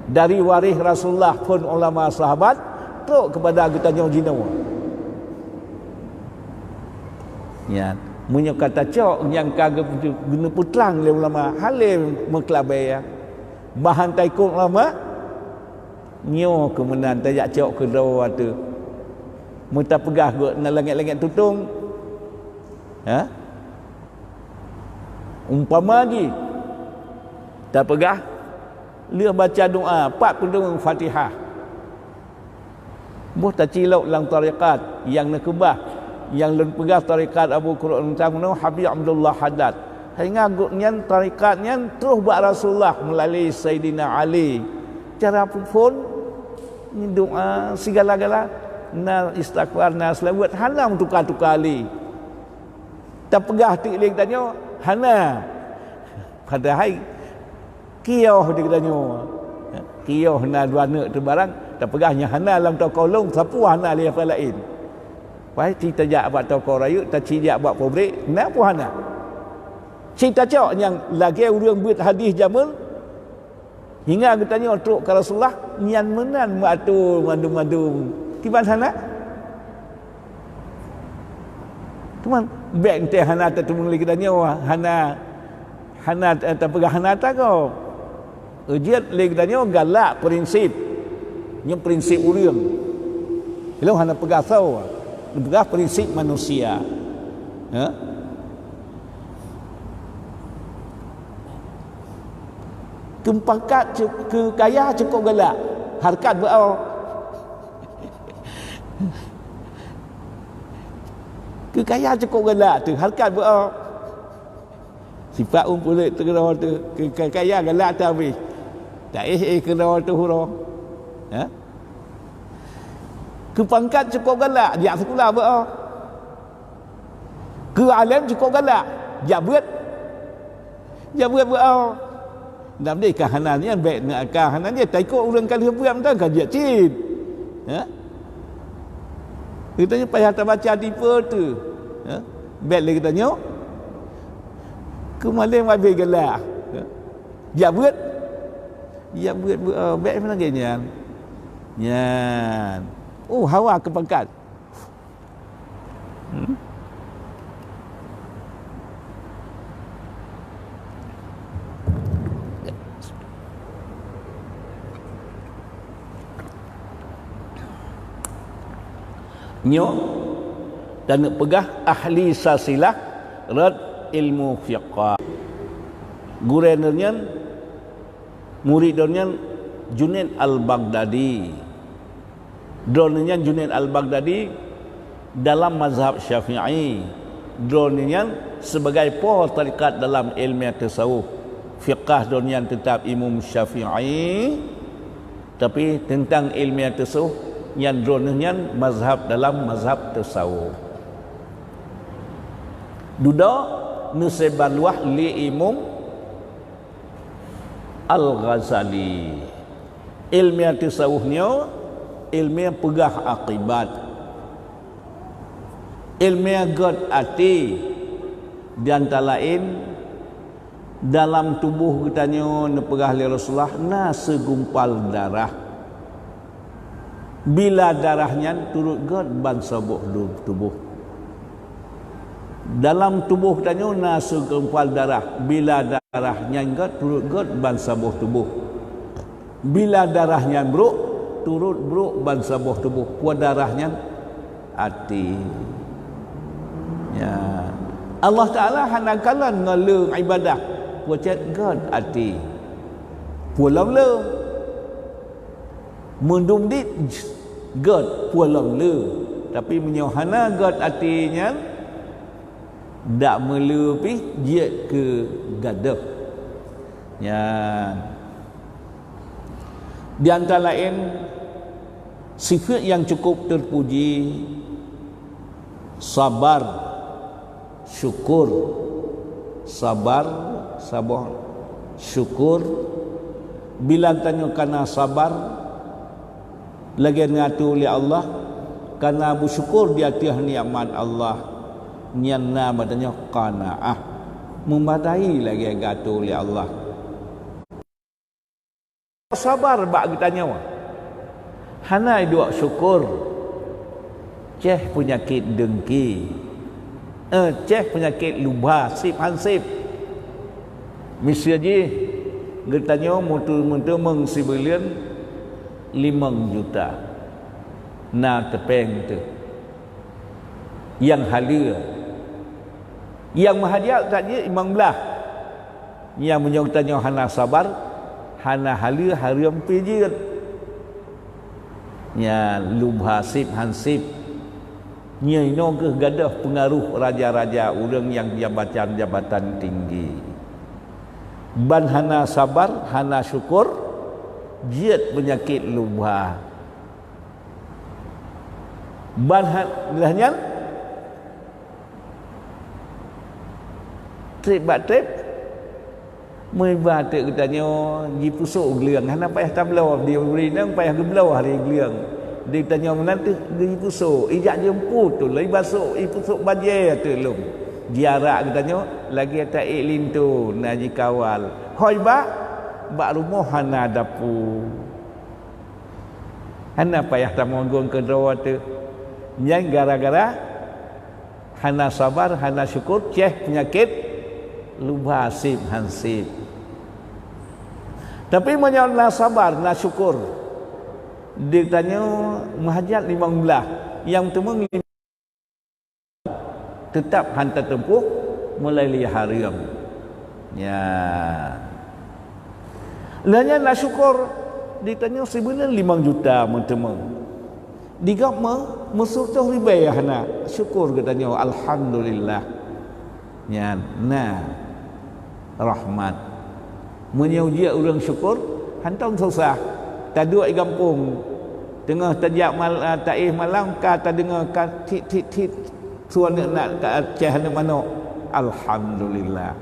dari waris Rasulullah pun ulama sahabat teruk kepada agutanya jinawa ya punya kata cok yang kagak guna putrang oleh ulama halim mengklabai ya bahan taikun ulama nyo kemenan tajak cok ke dawa tu muta pegah go na langit-langit tutung ha umpama lagi tak pegah dia baca doa 40 Fatihah buh tak cilau lang tariqat yang nak kebah yang len pegah tariqat Abu Quran Tamnu Habib Abdullah Haddad hingga gutnya tarikatnya terus buat Rasulullah melalui Sayyidina Ali cara pun doa segala-gala na istighfar na selawat halam tukar-tukar Ali tak pegah tikling tanya hana padahal kiyah dia tanya kiyah na dua nak tu barang tak pegahnya hana dalam tokolong sapu hana li apa lain pai cerita jak buat toko rayu tak cijak buat publik nak apa hana cerita cok yang lagi urang buat hadis jamal hingga kita tanya truk ke Rasulullah nyan menan madu tiban hana teman beg teh hana tertumung lagi tanya hana tak pegah hana tak kau ujiat lagi tanya galak prinsip yang prinsip urang kalau hana pegah tahu pegah prinsip manusia ya kempangkat ke kaya cukup galak harkat berau ke kaya cukup galak tu harkat berau sifat umpulit terkenal tu ke kaya galak tu habis tak kenal tu huruf ha ke pangkat cukup galak dia sekolah berau ke alim cukup galak jabat berau dalam dia kahanannya baik nak kahanannya tak ikut orang kali buat tak kan dia cit ha kita tanya payah tak baca tipe tu ha baik lagi tanya ke malam habis galak jabat baik mana gini nyan oh hawa ke pangkat nyo dan nak pegah ahli sasilah rad ilmu fiqah gurennya muridnya Junaid al-Baghdadi dronnya Junaid al-Baghdadi dalam mazhab Syafi'i dronnya sebagai pohon tarikat dalam ilmu tasawuf fiqah dronnya tetap Imam Syafi'i tapi tentang ilmu tasawuf yang dronnya mazhab dalam mazhab tasawuf duda nuseban wah li Imam Al-Ghazali ilmu tasawufnya ilmu pegah akibat ilmu god ati di antara lain dalam tubuh kitanya nepegah li Rasulullah na segumpal darah bila darahnya turut god ban sabuh tubuh dalam tubuh kitanya na segumpal darah bila darahnya god turut god ban sabuh tubuh bila darahnya buruk turut buruk ban sabuh tubuh kuat darahnya hati. Ya. Allah Ta'ala hanakalan ngeleng ibadah pucat God hati. Pulang le mendum dit God pulang le tapi menyohana God hatinya dak melepi dia ke gadah. Ya. Di antara lain sifat yang cukup terpuji sabar, syukur, sabar, syukur. Bila tanya kana sabar lagi ngatu oleh Allah, kana bersyukur di atas nikmat Allah, nyanna badanya qanaah, memadai lagi ngatu oleh Allah. Sabar bak kita nyawa. Hanai dua syukur. Ceh penyakit dengki. Ceh penyakit lubha, sip hansip. Misi aja kita nyawa mutu mengsibilian 5 juta. Na tepeng tu. Yang halia. Yang mahadiat saja 15. Yang menyokutanya hana sabar. Hana halia hariam pijit. Ya lubha sip hansip. Nya ino ke gadah pengaruh raja-raja orang yang jabatan tinggi. Ban hana sabar, hana syukur, jiat penyakit lubha. Ban lahnya trip batrip mới ba tự kita nyo di pusuk geliang hana payah tablau dia beri nang payah geblau hari geliang di kita nyo nanti di pusuk ijak jemput tu lai basuk i pusuk baje tu lum jarak kita nyo lagi tak ilin tu naji kawal hoi ba rumah hana dapu hana payah tamonggung ke dawa tu yang gara-gara hana sabar hana syukur ceh penyakit lubha sip hansip. Tapi menyaw na sabar, na syukur. Dia tanya mahajat 15. Yang temung tetap hantar tempuh melalui hariam. Ya. Lanya na syukur. Dia tanya sebenarnya 5 juta mentemung. Digap mesurtuh ribayah na. Syukur katanya alhamdulillah. Ya, nah rahmat. Menyauji orang syukur hantang susah. Tak duduk di kampung. Tengah tajak taih malam kata dengar tit suara nak ke Aceh nak mana. Alhamdulillah.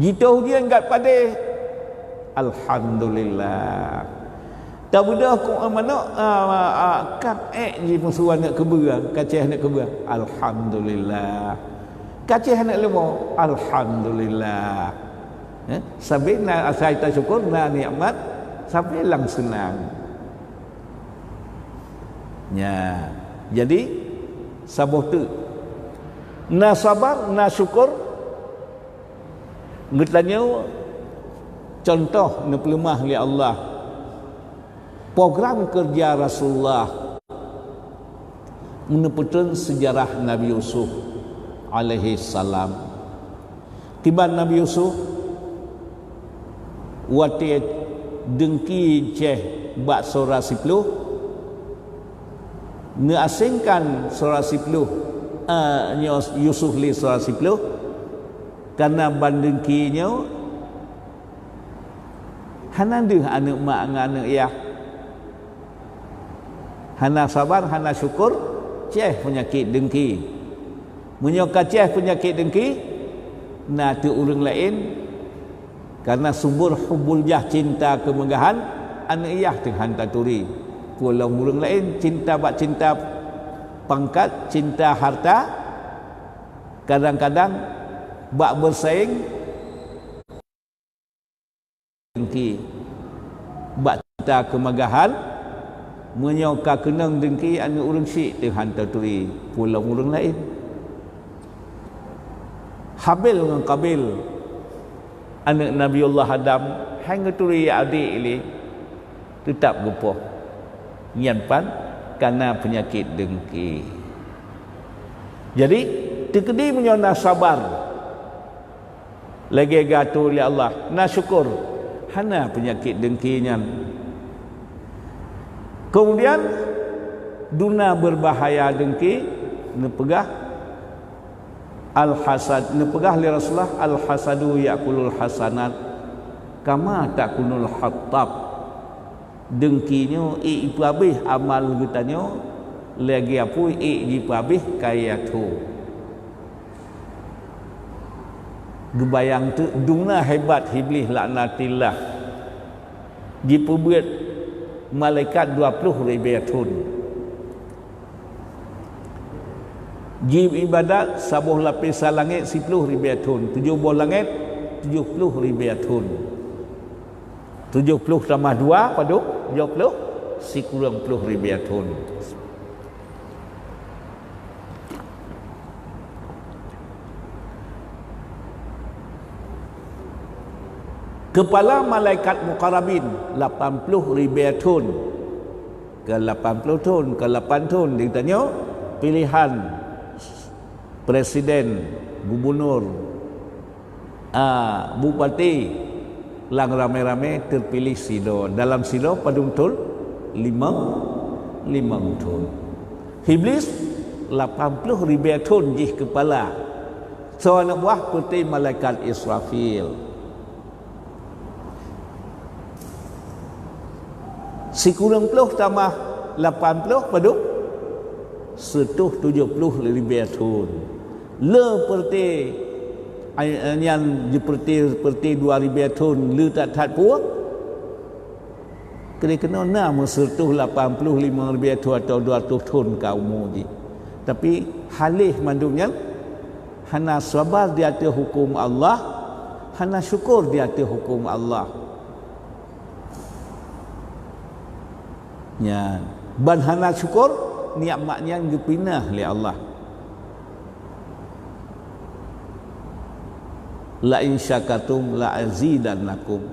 Gitu dia enggak pada alhamdulillah. Tak budak ku mana kat ji musuhan nak keberang, Aceh nak keberang. Alhamdulillah. Aceh nak lemo. Alhamdulillah. Sampai na asal kita syukur na nikmat sampai lang senang. Ya. Jadi sabuh tu na sabar na syukur ngetanya contoh na pelemah li Allah. Program kerja Rasulullah meneputkan sejarah Nabi Yusuf alaihi salam. Tiba Nabi Yusuf wati dengki ceh bak surah 10 asingkan surah 10 Yusuf li surah 10 karena bandengkinya hanandeh anak mak anak ya hana sabar hana syukur ceh penyakit dengki menyoka ceh penyakit dengki na tu orang lain karena sumber hubul jah cinta kemegahan anak iyah Tuhan taturi pulau murung lain cinta bak cinta pangkat cinta harta kadang-kadang bak bersaing dengki bak cinta kemegahan menyoka kenang dengki anak urang syik Tuhan taturi pulau murung lain Habil dengan Qabil anak Nabiullah Adam hang turi adik ini tetap gepoh nyampan karena penyakit dengki. Jadi tekedi menyona sabar lagi gatu oleh Allah, na syukur hana penyakit dengkinya. Kemudian duna berbahaya dengki nepegah al-hasad, nepegah li Rasulullah al-hasadu yakulul hasanat kama takunul hattab. Dengkinya ipu habis amal kitanya lagi apa ipu habis kaya tu. Gebayang tu duna hebat iblis laknatillah. Jipu buat malaikat 20,000 tahun. Jib ibadat sabuh lapisan langit 10,000 tahun. 70 langit 70,000 tahun. 70 tambah 2 padu 70 sekurang 10,000 tahun. Kepala malaikat muqarrabin 80,000 tahun. Ke 80 tahun, ke 8 tahun ditanya pilihan presiden, gubernur, bupati lang rame-rame terpilih sido. Dalam sido padung tul 5 tahun. Iblis 80,000 tahun jih kepala. So anak buah putih malaikat Israfil. Sekurang puluh tambah 80 padung 170,000 tahun. Seperti yang seperti 2,000 tahun le tak tat puak. Kena nama 185,000 tahun atau 200 tahun kau muji. Tapi halih mandungnya hana sabar di atas hukum Allah, hana syukur di atas hukum Allah. Ya, ban hana syukur nikmatnya gepinah oleh Allah. La in syakatum la azidannakum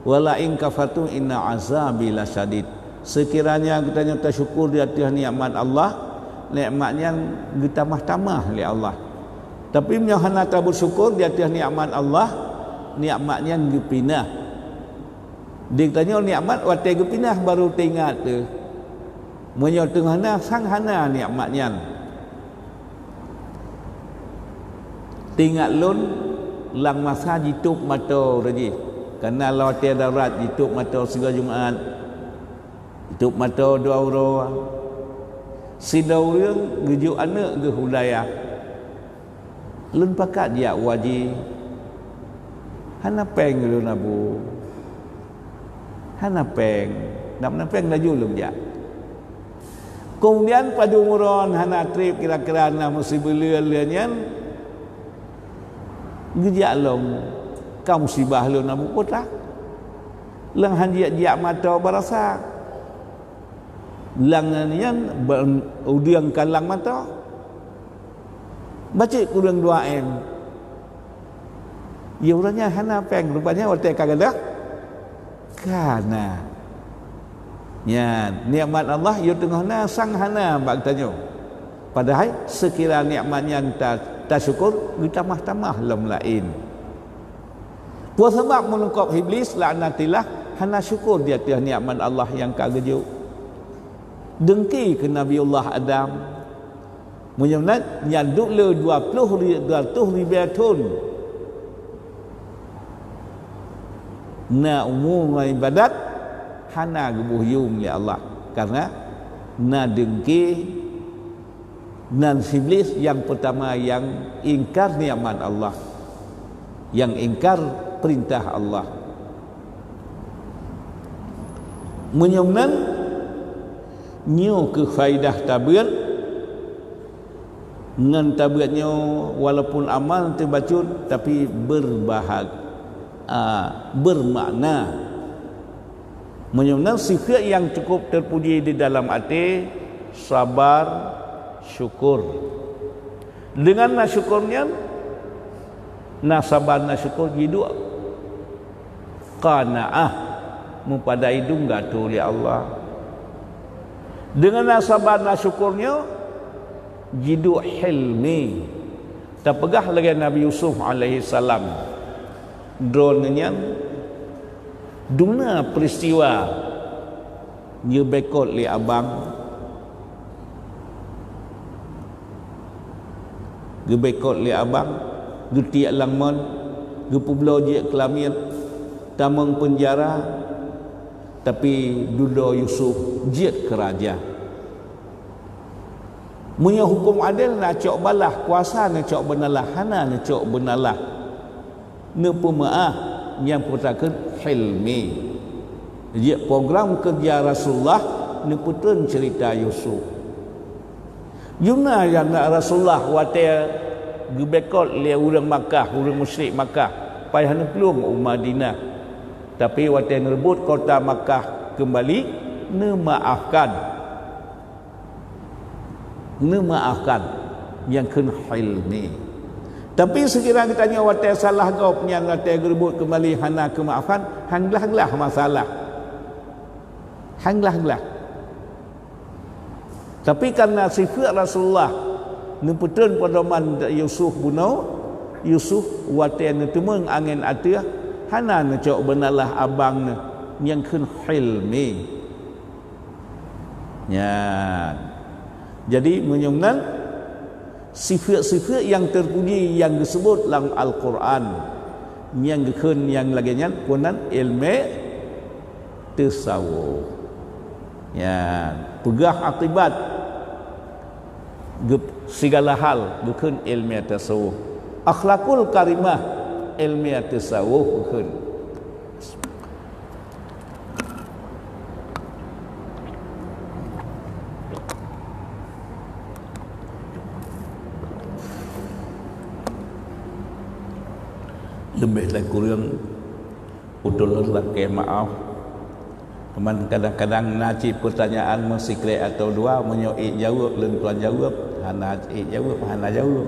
wa la in kafartum inna azabi lasyadid. Sekiranya kita nyata syukur di atas nikmat Allah, nikmatnya getamah-tamah oleh Allah. Tapi menyahana tak bersyukur di atas nikmat Allah, nikmatnya gepinah. Dia tanya nikmat watai gepinah baru teringat tu. Menyoteng hana sang hana nikmatnya. Tingat lun lang masa jitup mata lagi. Karena law tiada darat jitup mata segala Jumaat. Jitup mata dua orang. Sidau yang gejuk anak ke hudaya. Lun pakat dia wajib. Hana peng lun abu. Hana peng. Nak peng laju lun dia. Kemudian pada umuran hana trip kira-kira nak mesti belia-lianya gejak long kau musibah lu nak putra lang hanjiak mata berasa lang nian udiang kalang mata baca kurang 2 M ya orangnya hana peng rupanya waktu kagak kana ya nikmat Allah ya tengah na sang hana bak tanya padahal sekira nikmatnya tak syukur ditamah-tamah lam lain buat sebab menungkap iblis laknatillah hana syukur di atas nikmat Allah yang kagejuk dengki ke Nabiullah Adam menyebut nyaduk le 200,000 tahun na umum ibadat hana gebuh yum li Allah karena na dengki nan iblis yang pertama yang ingkar nikmat Allah, yang ingkar perintah Allah. Menyemnan nyu ke faidah tabir ngan tabirnya walaupun amal terbacut tapi bermakna. Menyemnan sifat yang cukup terpuji di dalam hati sabar syukur. Dengan nasyukurnya nasabar nasyukur hidup qanaah mempadai dungga tu oleh Allah. Dengan sabar dan syukurnya jidu hilmi. Terpegah lagi Nabi Yusuf alaihi salam. Dronenya duna peristiwa dia bekot li abang. Dia bekot li abang, dia tiak langmon, dia publo je kelamin, tamang penjara, tapi dudo Yusuf jiat keraja. Punya hukum adil nak cok balah, kuasa nak cok benalah, hana nak cok benalah. Ne pemaah yang pertakan hilmi. Dia program kerja Rasulullah ne putun cerita Yusuf. Jumna yang nak Rasulullah watia gebekot le orang Makkah, orang musyrik Makkah, payah ne pelung Madinah. Tapi watia rebut kota Makkah kembali, ne maafkan. Ne maafkan yang kena hilmi. Tapi sekiranya kita tanya watia salah kau punya watia rebut kembali hana kemaafkan, hanglah masalah. Hanglah. Tapi karena sifat Rasulullah neputun pedoman Yusuf bunau, Yusuf watian netemeng angin atia, hana necok benalah abang yang kun hilmi. Ya. Jadi menyungnan sifat-sifat yang terpuji yang disebut dalam Al-Quran yang kun yang laginya kunan ilmu tasawuf. Ya, pegah akibat segala hal bukan ilmiah tasawuf. Akhlakul karimah ilmiah tasawuf bukan. Lebih lagi kurang udul lagi maaf. Teman kadang-kadang najib pertanyaan masih atau dua menyoik jawab dan tuan jawab hana jawab hana jawab